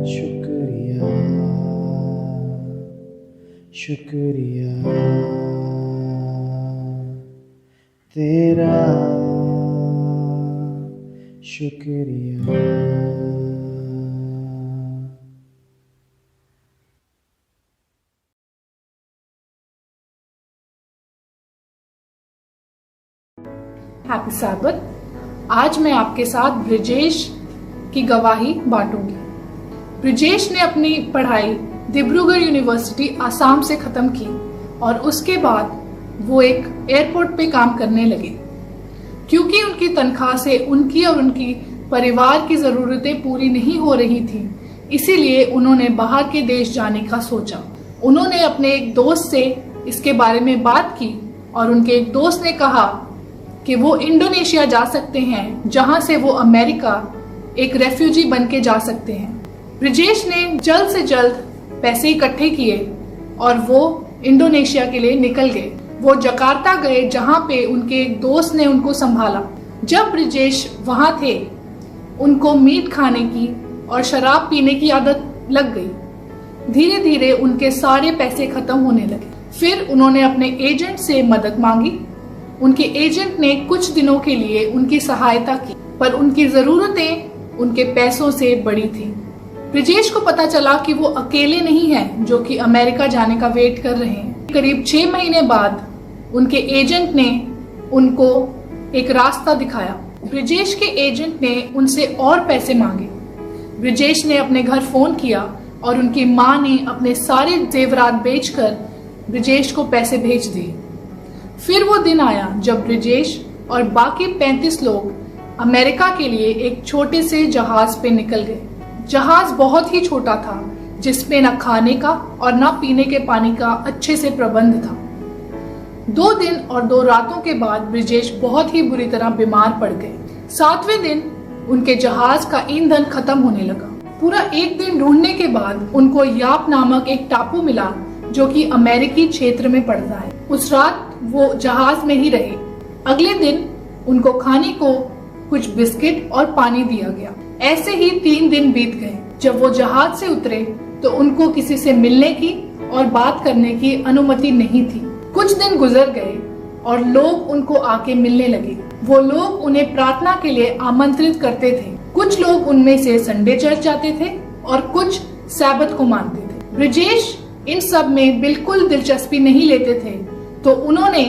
शुक्रिया, शुक्रिया तेरा, शुक्रिया। Happy Sabbath. आज मैं आपके साथ ब्रिजेश की गवाही बांटूंगी। ब्रिजेश ने अपनी पढ़ाई डिब्रूगढ़ यूनिवर्सिटी आसाम से ख़त्म की और उसके बाद वो एक एयरपोर्ट पे काम करने लगे। क्योंकि उनकी तनख्वाह से उनकी और उनकी परिवार की ज़रूरतें पूरी नहीं हो रही थी, इसीलिए उन्होंने बाहर के देश जाने का सोचा। उन्होंने अपने एक दोस्त से इसके बारे में बात की और उनके एक दोस्त ने कहा कि वो इंडोनेशिया जा सकते हैं, जहां से वो अमेरिका एक रेफ्यूजी बन के जा सकते हैं। ब्रिजेश ने जल्द से जल्द पैसे इकट्ठे किए और वो इंडोनेशिया के लिए निकल गए। वो जकार्ता गए, जहां पे उनके एक दोस्त ने उनको संभाला। जब ब्रिजेश वहां थे, उनको मीट खाने की और शराब पीने की आदत लग गई। धीरे धीरे उनके सारे पैसे खत्म होने लगे। फिर उन्होंने अपने एजेंट से मदद मांगी। उनके एजेंट ने कुछ दिनों के लिए उनकी सहायता की, पर उनकी जरूरतें उनके पैसों से बड़ी थी। ब्रिजेश को पता चला कि वो अकेले नहीं हैं जो कि अमेरिका जाने का वेट कर रहे हैं। करीब 6 महीने बाद उनके एजेंट ने उनको एक रास्ता दिखाया। ब्रिजेश के एजेंट ने उनसे और पैसे मांगे। ब्रिजेश ने अपने घर फोन किया और उनकी माँ ने अपने सारे जेवरात बेचकर ब्रिजेश को पैसे भेज दिए। फिर वो दिन आया जब ब्रिजेश और बाकी 35 लोग अमेरिका के लिए एक छोटे से जहाज पे निकल गए। जहाज बहुत ही छोटा था, जिसमें न खाने का और न पीने के पानी का अच्छे से प्रबंध था। 2 दिन और 2 रातों के बाद ब्रिजेश बहुत ही बुरी तरह बीमार पड़ गए। 7वें दिन उनके जहाज का ईंधन खत्म होने लगा। पूरा 1 दिन ढूंढने के बाद उनको याप नामक एक टापू मिला, जो कि अमेरिकी क्षेत्र में पड़ता है। उस रात वो जहाज में ही रहे। अगले दिन उनको खाने को कुछ बिस्किट और पानी दिया गया। ऐसे ही 3 दिन बीत गए। जब वो जहाज से उतरे तो उनको किसी से मिलने की और बात करने की अनुमति नहीं थी। कुछ दिन गुजर गए और लोग उनको आके मिलने लगे। वो लोग उन्हें प्रार्थना के लिए आमंत्रित करते थे। कुछ लोग उनमें से संडे चर्च जाते थे और कुछ सैबत को मानते थे। ब्रिजेश इन सब में बिल्कुल दिलचस्पी नहीं लेते थे, तो उन्होंने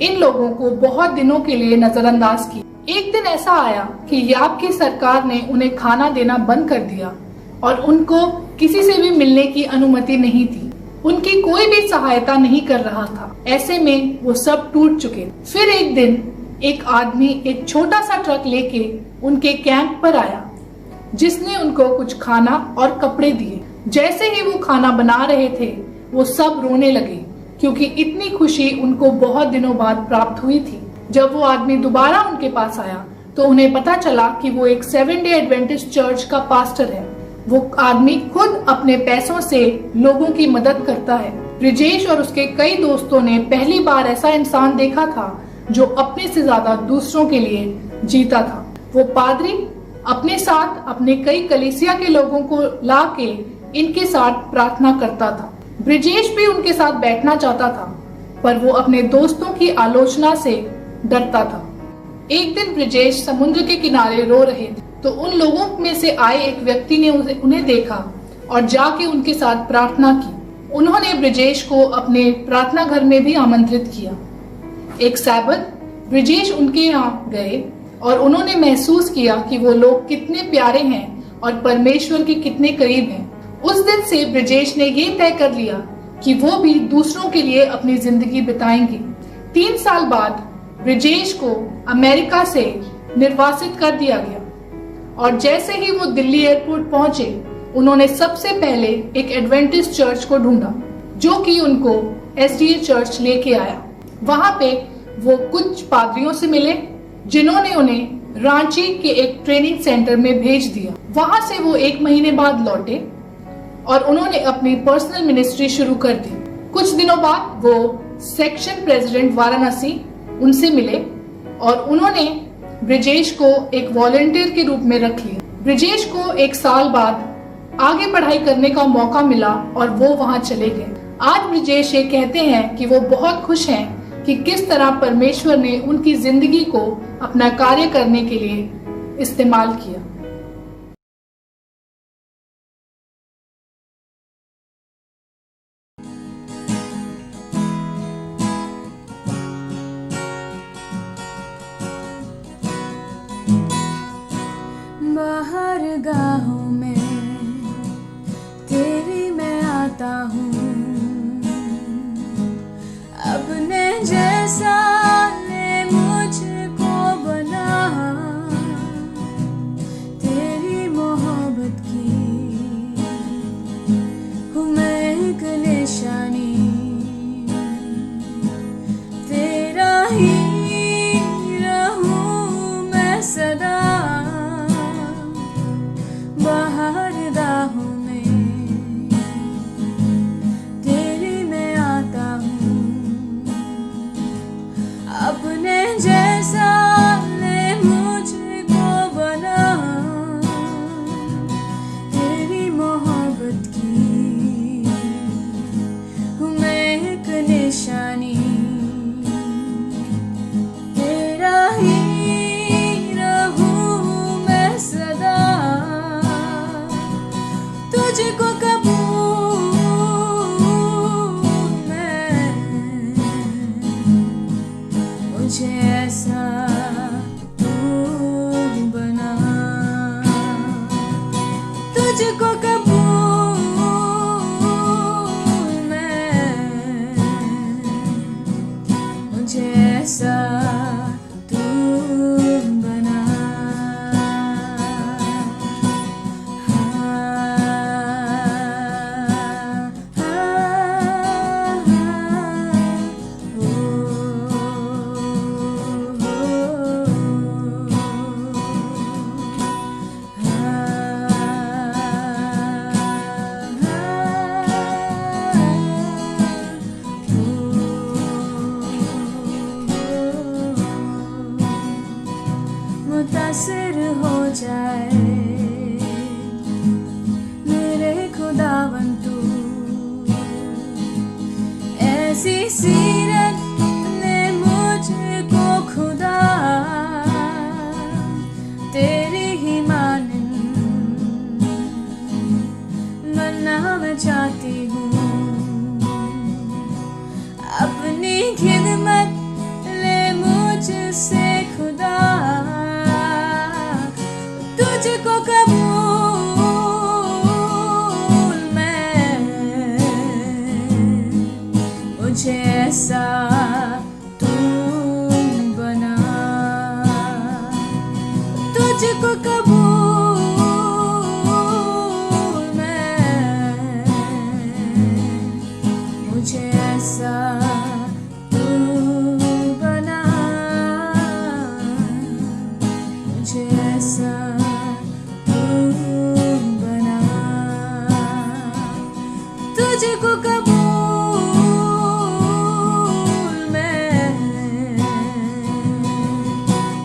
इन लोगों को बहुत दिनों के लिए नजरअंदाज किया। एक दिन ऐसा आया कि याप की सरकार ने उन्हें खाना देना बंद कर दिया और उनको किसी से भी मिलने की अनुमति नहीं थी। उनकी कोई भी सहायता नहीं कर रहा था। ऐसे में वो सब टूट चुके। फिर एक दिन एक आदमी एक छोटा सा ट्रक लेके उनके कैंप पर आया, जिसने उनको कुछ खाना और कपड़े दिए। जैसे ही वो खाना बना रहे थे, वो सब रोने लगे, क्योंकि इतनी खुशी उनको बहुत दिनों बाद प्राप्त हुई थी। जब वो आदमी दोबारा उनके पास आया तो उन्हें पता चला कि वो एक 7 डे एडवेंटिस्ट चर्च का पास्टर है। वो आदमी खुद अपने पैसों से लोगों की मदद करता है। ब्रिजेश और उसके कई दोस्तों ने पहली बार ऐसा इंसान देखा था जो अपने से ज्यादा दूसरों के लिए जीता था। वो पादरी अपने साथ अपने कई कलीसिया के लोगों को ला के इनके साथ प्रार्थना करता था। ब्रिजेश भी उनके साथ बैठना चाहता था, पर वो अपने दोस्तों की आलोचना से डरता था। एक दिन ब्रिजेश समुद्र के किनारे रो रहे थे, तो उन लोगों में से आए एक व्यक्ति ने उन्हें देखा और जाके उनके साथ प्रार्थना की। उन्होंने ब्रिजेश को अपने प्रार्थना घर में भी आमंत्रित किया। एक सैबत ब्रिजेश उनके यहाँ गए और उन्होंने महसूस किया कि वो लोग कितने प्यारे हैं और परमेश्वर के कितने करीब हैं। उस दिन से ब्रिजेश ने ये तय कर लिया कि वो भी दूसरों के लिए अपनी जिंदगी बिताएंगे। 3 साल बाद ब्रिजेश को अमेरिका से निर्वासित कर दिया गया और जैसे ही वो दिल्ली एयरपोर्ट पहुंचे, उन्होंने सबसे पहले एक एडवेंटिस्ट चर्च को ढूंढा, जो कि उनको एसडीए चर्च लेके आया। वहां पे वो कुछ पादरियों से मिले जिन्होंने उन्हें रांची के एक ट्रेनिंग सेंटर में भेज दिया। वहां से वो 1 महीने बाद लौटे और उन्होंने अपनी पर्सनल मिनिस्ट्री शुरू कर दी। कुछ दिनों बाद वो सेक्शन प्रेसिडेंट वाराणसी उनसे मिले और उन्होंने ब्रिजेश को एक वॉलंटियर के रूप में रख लिया। ब्रिजेश को 1 साल बाद आगे पढ़ाई करने का मौका मिला और वो वहां चले गए। आज ब्रिजेश ये कहते हैं कि वो बहुत खुश हैं कि किस तरह परमेश्वर ने उनकी जिंदगी को अपना कार्य करने के लिए इस्तेमाल किया। बाहर गाहों में तेरी मैं आता हूँ, अपने जैसा ने मुझको बना, तेरी मोहब्बत की हूँ मैं एक निशानी, तेरा ही रहूँ मैं सदा। बाहर गाहों में तेरी मैं आता हूँ, अपने जैसा ने मुझको बना, तेरी मोहब्बत की हूँ मैं एक निशानी, तेरा ही रहूँ मैं सदा। तुझको कबूल मैं, मुझे ऐसा तू बना, तुझको कबूल मैं, मुझे ऐसा तू बना। मुतासिर हो जाए मेरे खुदावन तू, ऐसी सीरत ने मुझको खुदा, तेरी ही मानन बनना मैं चाहती हूँ, अपनी खिदमत ले मुझसे खुदा, तुझको कबूल मैं, मुझे ऐसा तू बना, तुझको कबूल मैं, मुझे ऐसा तू बना, मुझे ऐसा तुझको कबूल मैं,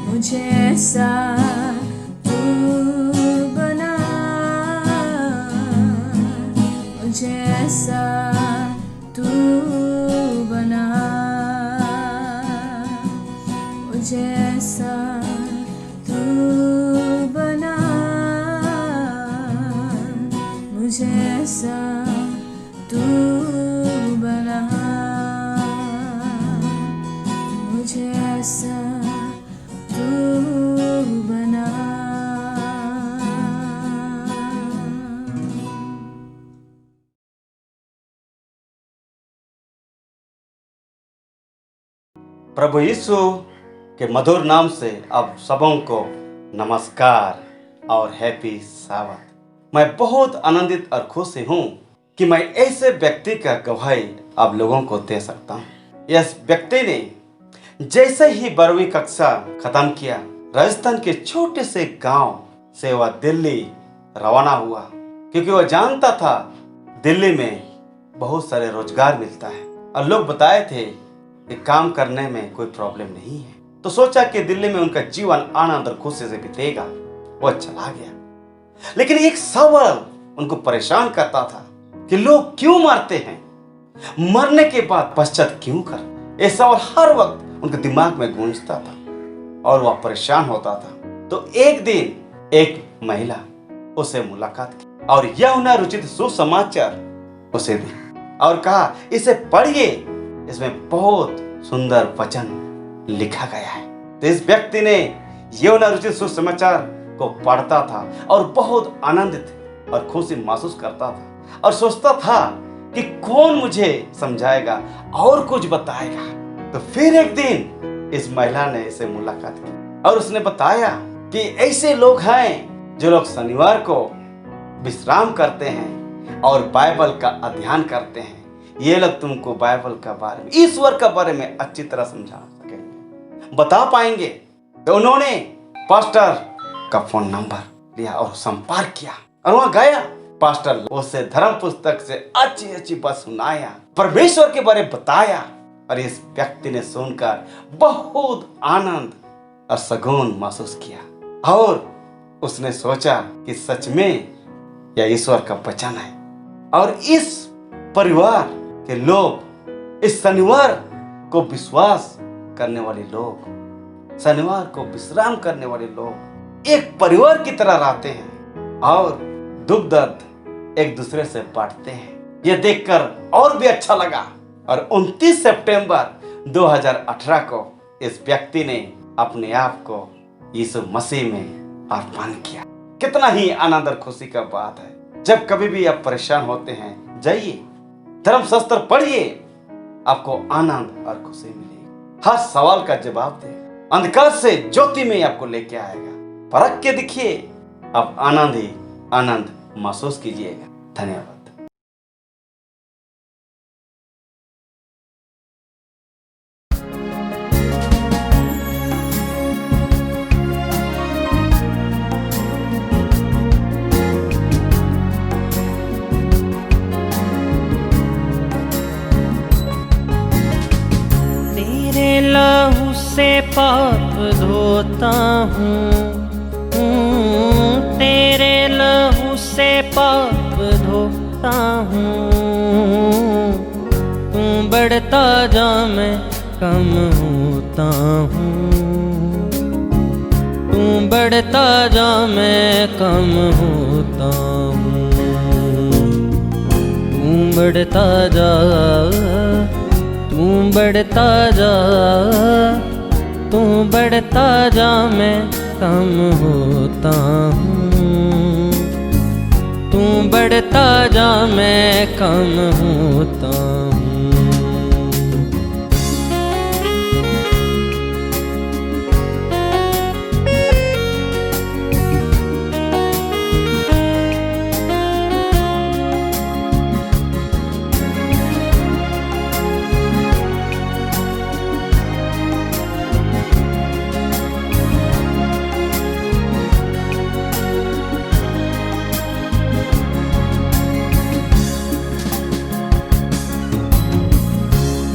मुझे ऐसा तू बना, मुझे ऐसा तू बना, मुझे ऐसा तू बना, मुझे ऐसा तू बना, मुझे ऐसा तू बना। प्रभु यीशु के मधुर नाम से अब सबों को नमस्कार और हैप्पी साबत। मैं बहुत आनंदित और खुश हूँ कि मैं ऐसे व्यक्ति का गवाही आप लोगों को दे सकता हूँ इस व्यक्ति ने जैसे ही 12वीं कक्षा खत्म किया, राजस्थान के छोटे से गांव से वह दिल्ली रवाना हुआ, क्योंकि वह जानता था दिल्ली में बहुत सारे रोजगार मिलता है और लोग बताए थे कि काम करने में कोई प्रॉब्लम नहीं है। तो सोचा कि दिल्ली में उनका जीवन आनंद और खुशी से बीतेगा। वह चला गया, लेकिन एक सवाल उनको परेशान करता था कि लोग क्यों मरते हैं, मरने के बाद पश्चात क्यों कर। ये सवाल हर वक्त उनके दिमाग में गूंजता था और वह परेशान होता था। तो एक दिन एक महिला उसे मुलाकात की और यमुना रुचित सुसमाचार उसे दी और कहा, इसे पढ़िए, इसमें बहुत सुंदर वचन लिखा गया है। तो इस व्यक्ति ने यमुना रुचित सुसमाचार को पढ़ता था और बहुत आनंदित और खुशी महसूस करता था और सोचता था कि कौन मुझे समझाएगा और कुछ बताएगा। तो फिर एक दिन इस महिला ने इसे मुलाकात की और उसने बताया कि ऐसे लोग हैं जो लोग शनिवार को विश्राम करते हैं और बाइबल का अध्ययन करते हैं। ये लोग तुमको बाइबल का बारे में, ईश्वर का बारे में अच्छी तरह समझा सकेंगे, बता पाएंगे। तो उन्होंने पास्टर का फोन नंबर लिया और संपर्क किया और वहां गया। पास्टर उसे धर्म पुस्तक से अच्छी अच्छी बात सुनाया, परमेश्वर के बारे में बताया और इस व्यक्ति ने सुनकर बहुत आनंद और सुकून महसूस किया और उसने सोचा कि सच में यह ईश्वर का वचन है। और इस परिवार के लोग, इस शनिवार को विश्वास करने वाले लोग, शनिवार को विश्राम करने वाले लोग एक परिवार की तरह रहते हैं और दुख दर्द एक दूसरे से बांटते हैं। यह देखकर और भी अच्छा लगा। और 29 सितंबर 2018 को इस व्यक्ति ने अपने आप को यीशु मसीह में अर्पण किया। कितना ही आनंद और खुशी का बात है। जब कभी भी आप परेशान होते हैं, जाइए धर्मशास्त्र पढ़िए, आपको आनंद और खुशी मिलेगी। हर सवाल का जवाब दे, अंधकार से ज्योति में आपको लेके आएगा। परख के दिखिए, आप आनंद ही आनंद महसूस कीजिएगा। धन्यवाद। लहू से पाप धोता हूँ, तेरे लहू से पाप धोता हूँ। तू बढ़ता जा मैं कम होता हूँ, तू बढ़ता जा मैं कम होता हूँ। तू बढ़ता जा, तू बढ़ता जा, तू बढ़ता जा मैं कम होता हूँ। तू बढ़ता जा मैं कम होता हूँ।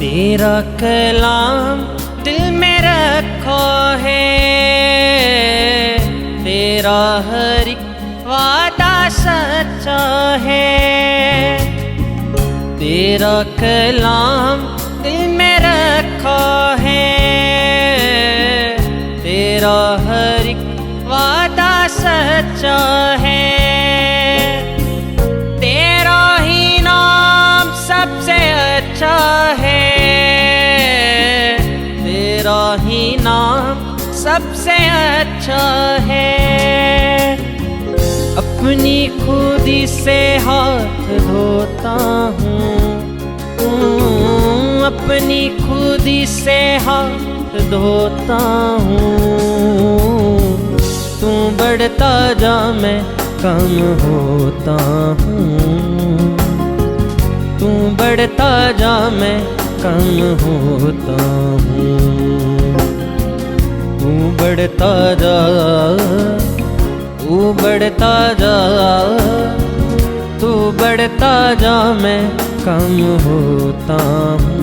तेरा कलाम दिल में रखो है, तेरा हर एक वादा सच्चा है। तेरा कलाम दिल में रखो है, तेरा हर एक वादा सच्चा है। तेरा ही नाम सबसे अच्छा है, तेरा ही नाम सबसे अच्छा है। अपनी खुदी से हाथ धोता हूँ, अपनी खुदी से हाथ धोता हूँ। तू बढ़ता जा मैं कम होता हूँ, तू बढ़ता जा मैं कम होता हूँ। तू बढ़ता जा, तू बढ़ता जा, तू बढ़ता जा, मैं कम होता हूँ।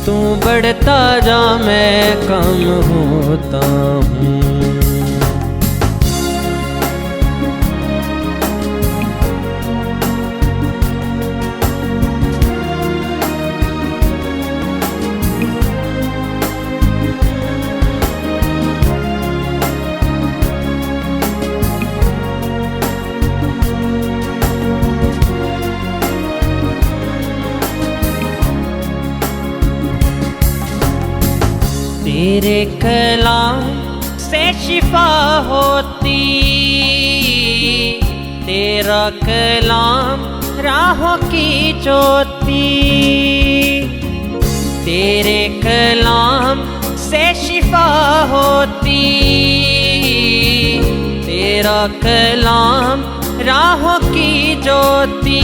तू बढ़ता जा, मैं कम होता हूँ। तेरे कलाम से शिफा होती, तेरा कलाम राहों की ज्योति। तेरे कलाम से शिफा होती, तेरा कलाम राहों की ज्योति।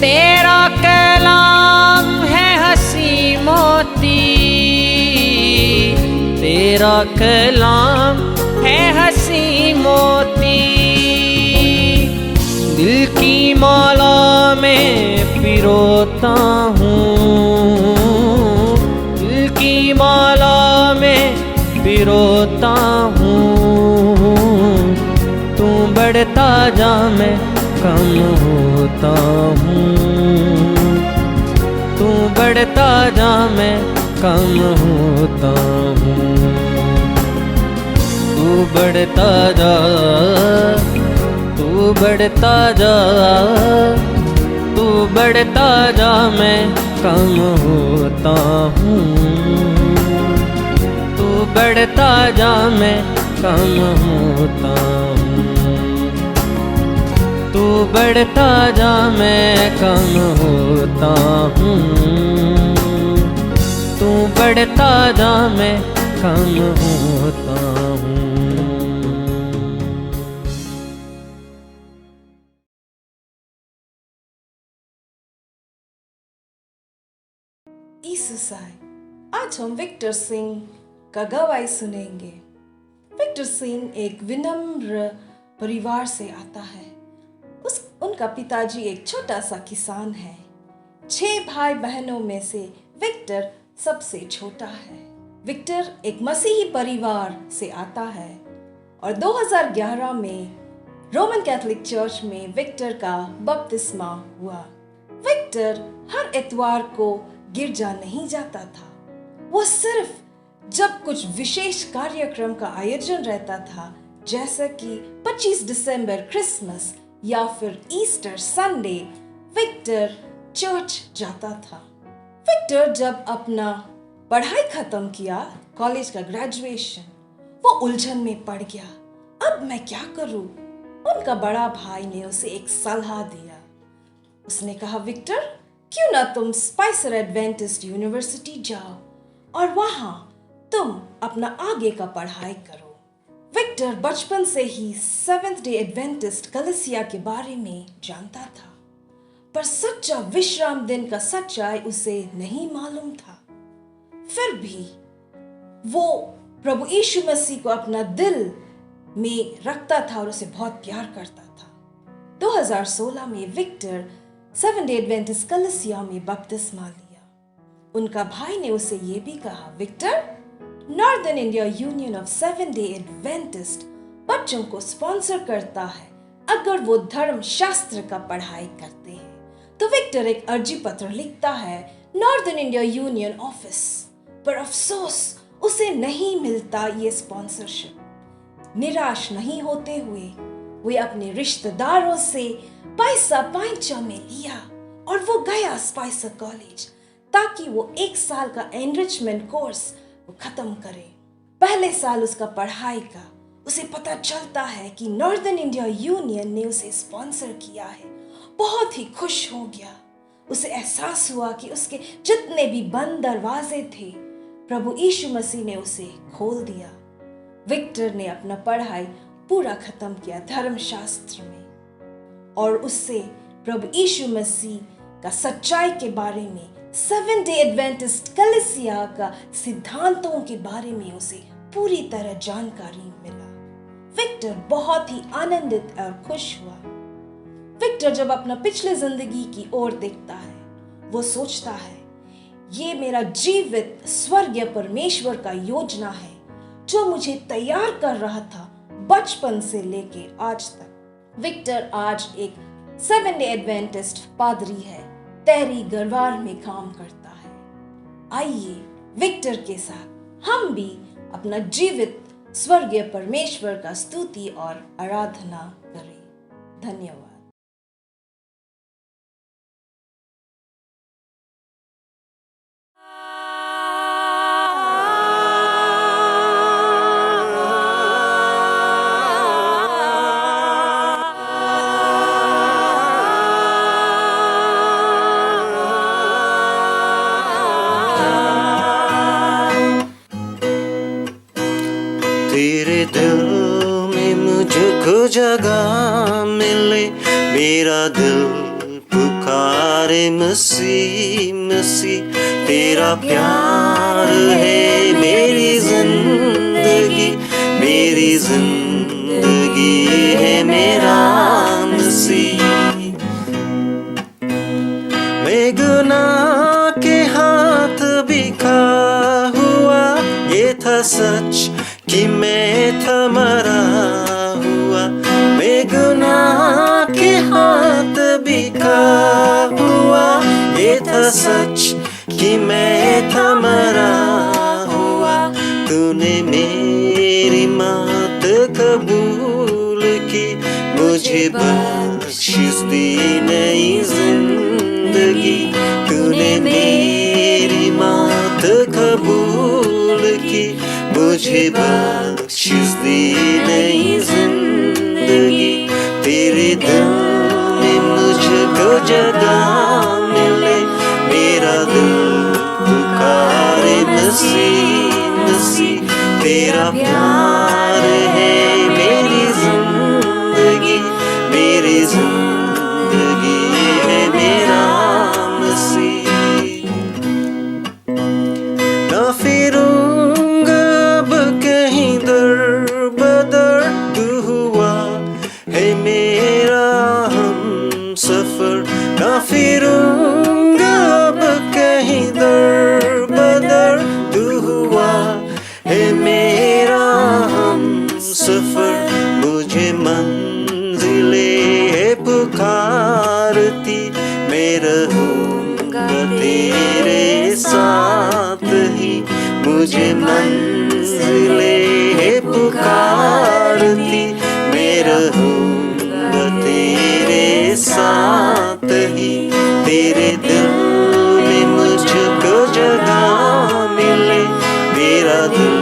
तेरा कलाम है हंसी मोती, तेरा कलाम है हंसी मोती। दिल की माला में पिरोता हूँ, दिल की माला में पिरोता हूँ। तू बढ़ता जा, मैं कम होता हूँ। तू बढ़ता जा, मैं कम होता हूँ। तू बढ़ता जा, तू बढ़ता जा, तू बढ़ता जा, मैं कम होता हूँ। तू बढ़ता जा, मैं कम होता हूँ। तू बढ़ता जा, मैं कम होता हूँ। तू बढ़ता जा, मैं कम होता हूँ। ईसुसाई, आज हम विक्टर सिंह का गवाही सुनेंगे। विक्टर सिंह एक विनम्र परिवार से आता है। उनका पिताजी एक छोटा सा किसान है। 6 भाई बहनों में से विक्टर सबसे छोटा है। विक्टर एक मसीही परिवार से आता है और 2011 में रोमन कैथोलिक चर्च में विक्टर का बपतिस्मा हुआ। विक्टर हर इतवार को गिरजा नहीं जाता था। वो सिर्फ जब कुछ विशेष कार्यक्रम का आयोजन रहता था, जैसे कि 25 दिसंबर क्रिसमस या फिर ईस्टर संडे, विक्टर चर्च जाता था। विक्टर जब अपना पढ़ाई खत्म किया, कॉलेज का ग्रेजुएशन, वो उलझन में पड़ गया। अब मैं क्या करूं? उनका बड़ा भाई ने उसे एक सलाह दिया। उसने कहा, विक्टर, क्यों ना तुम स्पाइसर एडवेंटिस्ट यूनिवर्सिटी जाओ और वहां तुम अपना आगे का पढ़ाई करो। विक्टर बचपन से ही सेवेंथ डे एडवेंटिस्ट कलीसिया के बारे में जानता था, पर सच्चा विश्राम दिन का सच्चाई उसे नहीं मालूम था। फिर भी वो प्रभु यीशु मसीह को अपना दिल में रखता था और उसे बहुत प्यार करता था। 2016 में विक्टर सेवेंथ डे एडवेंटिस्ट कलीसिया में बपतिस्मा लिया। उनका भाई ने उसे ये भी कहा, Victor, Northern India Union of Seventh Day Adventist बच्चों को स्पॉन्सर करता है अगर वो धर्म शास्त्र का पढ़ाई करते हैं। तो विक्टर एक अर्जी पत्र लिखता है नॉर्दर्न इंडिया यूनियन ऑफिस, पर अफसोस उसे नहीं मिलता ये स्पॉन्सरशिप। निराश नहीं होते हुए वे अपने रिश्तेदारों से पैसा पैंचा में लिया और वो गया स्पाइसर कॉलेज ताकि वो 1 साल का एनरिचमेंट कोर्स खत्म करे। पहले साल उसका पढ़ाई का उसे पता चलता है कि नॉर्दर्न इंडिया यूनियन ने उसे स्पॉन्सर किया है। बहुत ही खुश हो गया। उसे एहसास हुआ कि उसके जितने भी बंद दरवाजे थे, प्रभु यीशु मसीह ने उसे खोल दिया। विक्टर ने अपना पढ़ाई पूरा खत्म किया धर्मशास्त्र में और उससे प्रभु यीशु मसीह का सच्चाई के बारे में, सेवन डे एडवेंटिस्ट कलीसिया का सिद्धांतों के बारे में उसे पूरी तरह जानकारी मिला। विक्टर बहुत ही आनंदित और खुश हुआ। विक्टर जब अपना पिछले जिंदगी की ओर देखता है, वो सोचता है, ये मेरा जीवित स्वर्गीय परमेश्वर का योजना है जो मुझे तैयार कर रहा था बचपन से लेके आज तक। विक्टर आज एक सेवन डे एडवेंटिस्ट पादरी है, तहरी गरवार में काम करता है। आइए विक्टर के साथ हम भी अपना जीवित स्वर्गीय परमेश्वर का स्तुति और आराधना करें। धन्यवाद। तेरे दिल में मुझको जगह मिले, मेरा दिल पुकारे मसीह मसीह। तेरा प्यार है मेरी जिंदगी, मेरी जिंदगी है मेरा मसीह। मैं गुनाह के हाथ बिखा हुआ, ये था सच कि मैं था मरा हुआ। मैं गुनाह के हाथ बिखा हुआ, ये था सच कि मैं था मरा हुआ। तूने मेरी मौत कबूल की, मुझे बख्शिश दी नई जिंदगी। तूने मेरी मौत कबूल की, मुझे बख्शिश दी नई जिंदगी। तेरे दिल में मुझको जगह मिले, मेरा दिल पुकारे मसीह मसीह। तेरा प्यार है मेरी जिंदगी, मेरी जिंदगी है मेरा मसीह। ना फिरूंगा अब कहीं दर बदर, तू हुआ है मेरा हम सफर। ना फिरूंगा अब कहीं दर बदर, तू हुआ है मेरा हम सफर। मुझे मंजिले है पुकारती, मैं रहूंगा तेरे साथ ही। मुझे मंजिले है पुकारती, मैं रहूंगा तेरे साथ ही। तेरे दिल में मुझको जगह मिले, मेरा दिल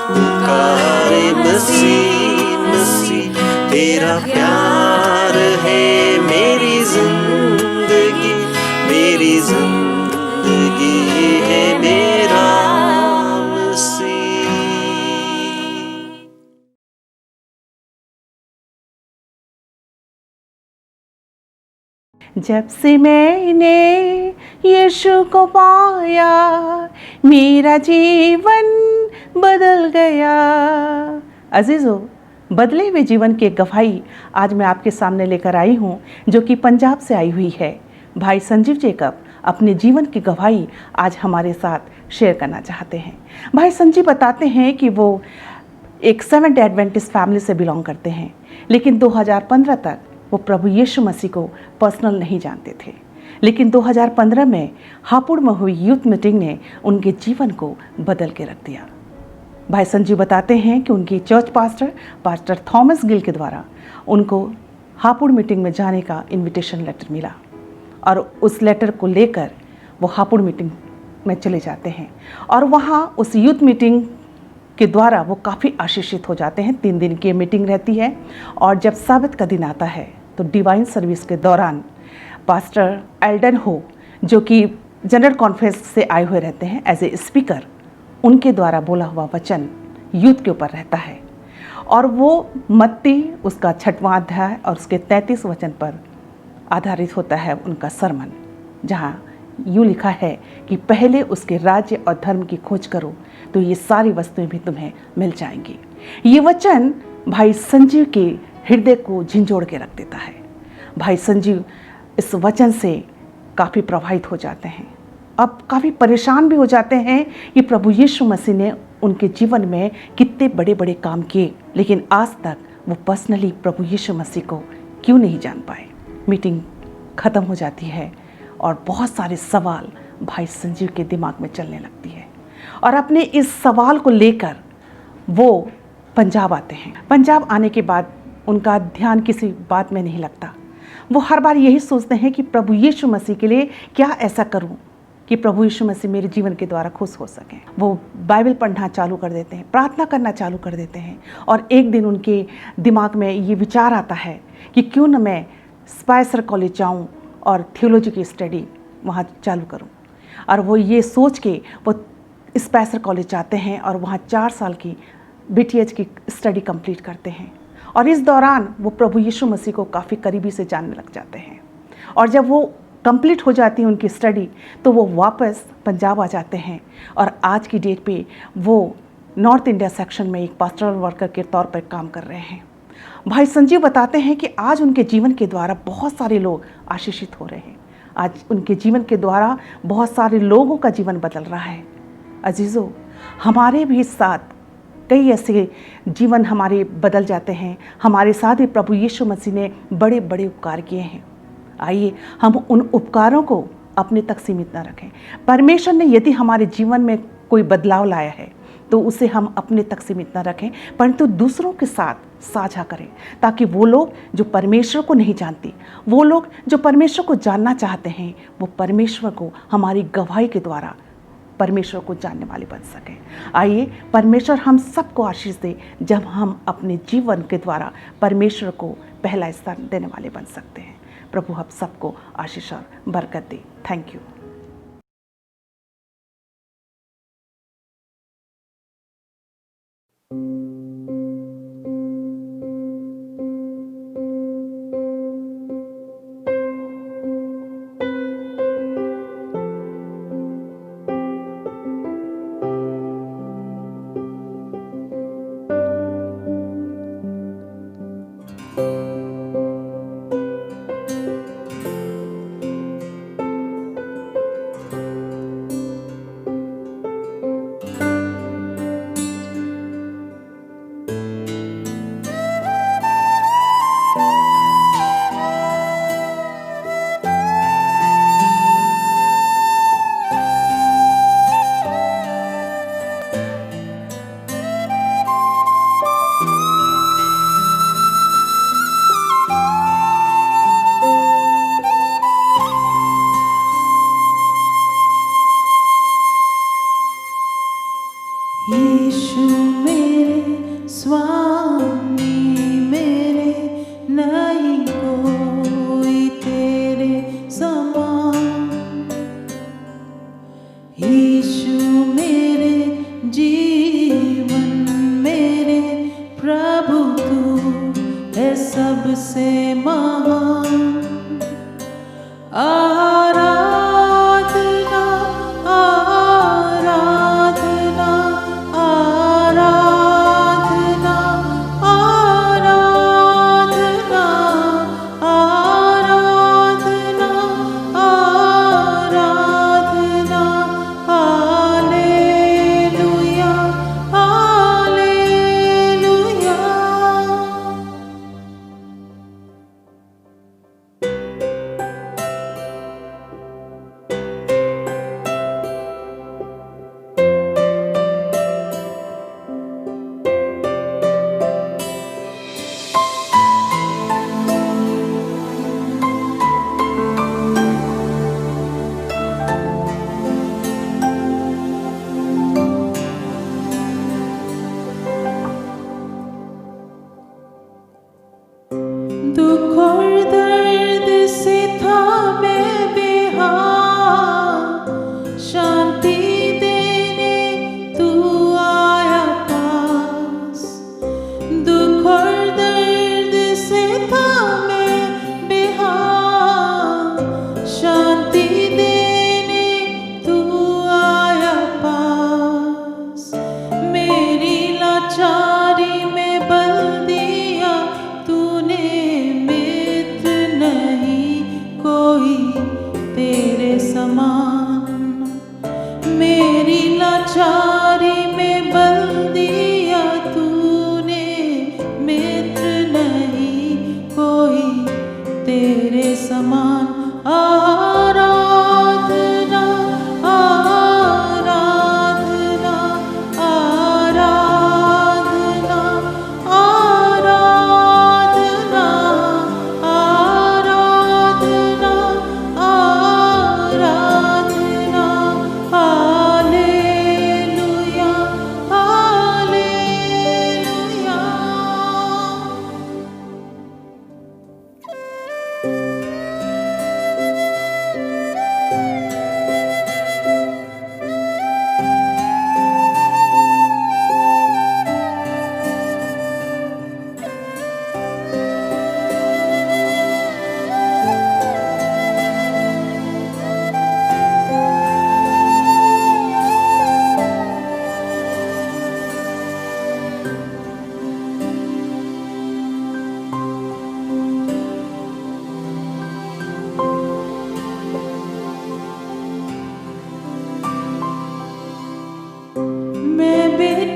पुकारे मसीह मसीह। तेरा प्यार है मेरी जिंदगी, मेरी जिंदगी है मेरा मसीह। जब से मैंने यीशु को पाया, मेरा जीवन बदल गया। अजीज़ों, बदले हुए जीवन की एक गवाही आज मैं आपके सामने लेकर आई हूँ, जो कि पंजाब से आई हुई है। भाई संजीव जेकब अपने जीवन की गवाही आज हमारे साथ शेयर करना चाहते हैं। भाई संजीव बताते हैं कि वो एक सेवेंथ डे एडवेंटिस्ट फैमिली से बिलोंग करते हैं, लेकिन 2015 तक वो प्रभु यीशु मसीह को पर्सनल नहीं जानते थे। लेकिन 2015 में हापुड़ में हुई यूथ मीटिंग ने उनके जीवन को बदल के रख दिया। भाई संजीव बताते हैं कि उनकी चर्च पास्टर थॉमस गिल के द्वारा उनको हापुड़ मीटिंग में जाने का इनविटेशन लेटर मिला, और उस लेटर को लेकर वो हापुड़ मीटिंग में चले जाते हैं। और वहाँ उस यूथ मीटिंग के द्वारा वो काफ़ी आशीषित हो जाते हैं। 3 दिन की मीटिंग रहती है, और जब साबित का दिन आता है तो डिवाइन सर्विस के दौरान पास्टर एल्डन हो, जो कि जनरल कॉन्फ्रेंस से आए हुए रहते हैं एज ए स्पीकर, उनके द्वारा बोला हुआ वचन यूथ के ऊपर रहता है। और वो मत्ती उसका 6वां अध्याय और उसके 33 वचन पर आधारित होता है उनका सरमन। जहाँ यूँ लिखा है कि पहले उसके राज्य और धर्म की खोज करो तो ये सारी वस्तुएं भी तुम्हें मिल जाएंगी। ये वचन भाई संजीव के हृदय को झंझोड़ के रख देता है। भाई संजीव इस वचन से काफ़ी प्रभावित हो जाते हैं, अब काफ़ी परेशान भी हो जाते हैं कि प्रभु यीशु मसीह ने उनके जीवन में कितने बड़े बड़े काम किए, लेकिन आज तक वो पर्सनली प्रभु यीशु मसीह को क्यों नहीं जान पाए। मीटिंग ख़त्म हो जाती है और बहुत सारे सवाल भाई संजीव के दिमाग में चलने लगती है और अपने इस सवाल को लेकर वो पंजाब आते हैं। पंजाब आने के बाद उनका ध्यान किसी बात में नहीं लगता। वो हर बार यही सोचते हैं कि प्रभु यीशु मसीह के लिए क्या ऐसा करूं कि प्रभु यीशु मसीह मेरे जीवन के द्वारा खुश हो सकें। वो बाइबल पढ़ना चालू कर देते हैं, प्रार्थना करना चालू कर देते हैं और एक दिन उनके दिमाग में ये विचार आता है कि क्यों न मैं स्पाइसर कॉलेज जाऊं और थियोलॉजी की स्टडी वहाँ चालू करूं। और वो ये सोच के वो स्पाइसर कॉलेज जाते हैं और वहाँ 4 साल की BTH की स्टडी कंप्लीट करते हैं और इस दौरान वो प्रभु यीशु मसीह को काफ़ी करीबी से जानने लग जाते हैं। और जब वो कंप्लीट हो जाती है उनकी स्टडी तो वो वापस पंजाब आ जाते हैं और आज की डेट पे वो नॉर्थ इंडिया सेक्शन में एक पास्टरल वर्कर के तौर पर काम कर रहे हैं। भाई संजीव बताते हैं कि आज उनके जीवन के द्वारा बहुत सारे लोग आशीषित हो रहे हैं। आज उनके जीवन के द्वारा बहुत सारे लोगों का जीवन बदल रहा है। अजीज़ों, हमारे भी साथ कई ऐसे जीवन हमारे बदल जाते हैं। हमारे साथ ही प्रभु यीशु मसीह ने बड़े बड़े उपकार किए हैं। आइए हम उन उपकारों को अपने तक सीमित न रखें। परमेश्वर ने यदि हमारे जीवन में कोई बदलाव लाया है तो उसे हम अपने तक सीमित न रखें, परंतु दूसरों के साथ साझा करें, ताकि वो लोग जो परमेश्वर को नहीं जानते, वो लोग जो परमेश्वर को जानना चाहते हैं, वो परमेश्वर को हमारी गवाही के द्वारा परमेश्वर को जानने वाले बन सकें। आइए परमेश्वर हम सबको आशीष दे जब हम अपने जीवन के द्वारा परमेश्वर को पहला स्थान देने वाले बन सकते हैं। प्रभु हम सबको आशीष और बरकत दे। Thank you. यीशु मेरे स्वामी मेरे, नहीं कोई तेरे समान। यीशु मेरे जीवन मेरे, प्रभु तू है सबसे महान। आराधना आराधना आराधना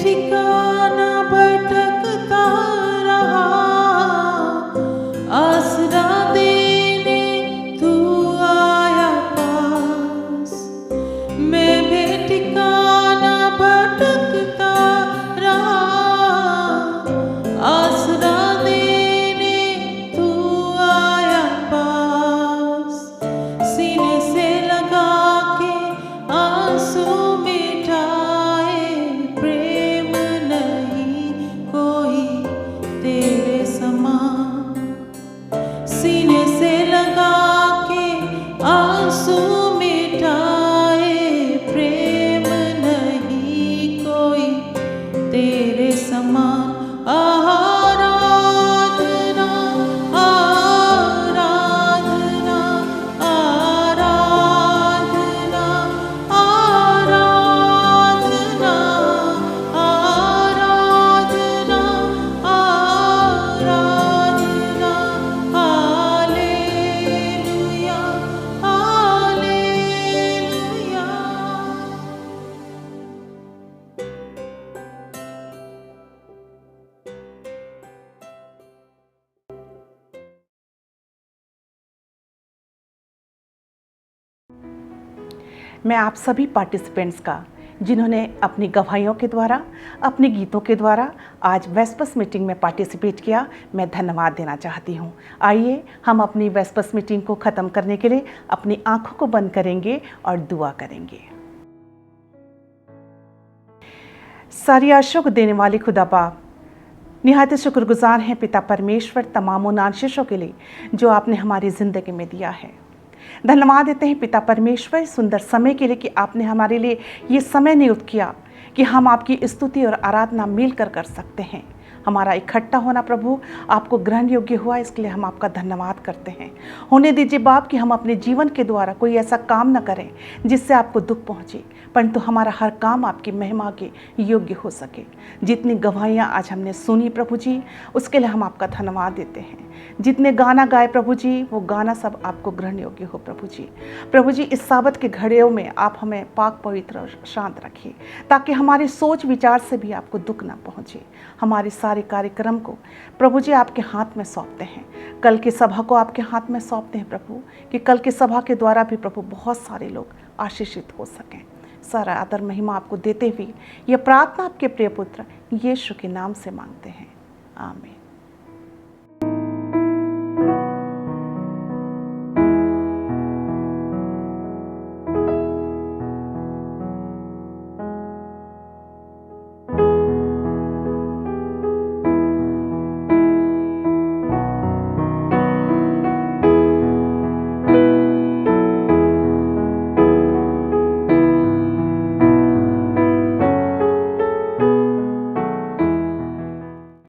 ठिकाना भटकता रहा, आसरा देने तू आया पास। मैं भी ठिकाना भटकता रहा, आसरा देने तू आया पास। सीने से लगा के आंसू मिटाए, प्रेम नहीं कोई तेरे समान। सीने से लगा के आंसू मिटाए, प्रेम नहीं कोई तेरे समान। आराधना आराधना आराधना आराधना आराधना आराधना। Hallelujah hallelujah. मैं आप सभी पार्टिसिपेंट्स का, जिन्होंने अपनी गवाहियों के द्वारा, अपने गीतों के द्वारा आज वेस्पस मीटिंग में पार्टिसिपेट किया, मैं धन्यवाद देना चाहती हूँ। आइए हम अपनी वेस्पस मीटिंग को ख़त्म करने के लिए अपनी आंखों को बंद करेंगे और दुआ करेंगे। सारी आशीषों को देने वाले खुदा बाप, निहायत शुक्रगुजार हैं पिता परमेश्वर तमाम उन आशीषों के लिए जो आपने हमारी ज़िंदगी में दिया है। धन्यवाद देते हैं पिता परमेश्वर सुंदर समय के लिए कि आपने हमारे लिए ये समय नियुक्त किया कि हम आपकी स्तुति और आराधना मिलकर कर सकते हैं। हमारा इकट्ठा होना प्रभु आपको ग्रहण योग्य हुआ, इसके लिए हम आपका धन्यवाद करते हैं। होने दीजिए बाप कि हम अपने जीवन के द्वारा कोई ऐसा काम न करें जिससे आपको दुख पहुँचे, परंतु हमारा हर काम आपकी महिमा के योग्य हो सके। जितनी गवाहियाँ आज हमने सुनी प्रभु जी, उसके लिए हम आपका धन्यवाद देते हैं। जितने गाना गाए प्रभु जी, वो गाना सब आपको ग्रहण योग्य हो प्रभु जी। प्रभु जी, इस साबत के घड़ियों में आप हमें पाक पवित्र और शांत रखिए, ताकि हमारे सोच विचार से भी आपको दुख ना पहुँचे। हमारे सारे कार्यक्रम को प्रभु जी आपके हाथ में सौंपते हैं। कल की सभा को आपके हाथ में सौंपते हैं प्रभु, कि कल की सभा के द्वारा भी प्रभु बहुत सारे लोग आशीषित हो सकें। सारा आदर महिमा आपको देते हुए यह प्रार्थना आपके प्रिय पुत्र यीशु के नाम से मांगते हैं, आमीन।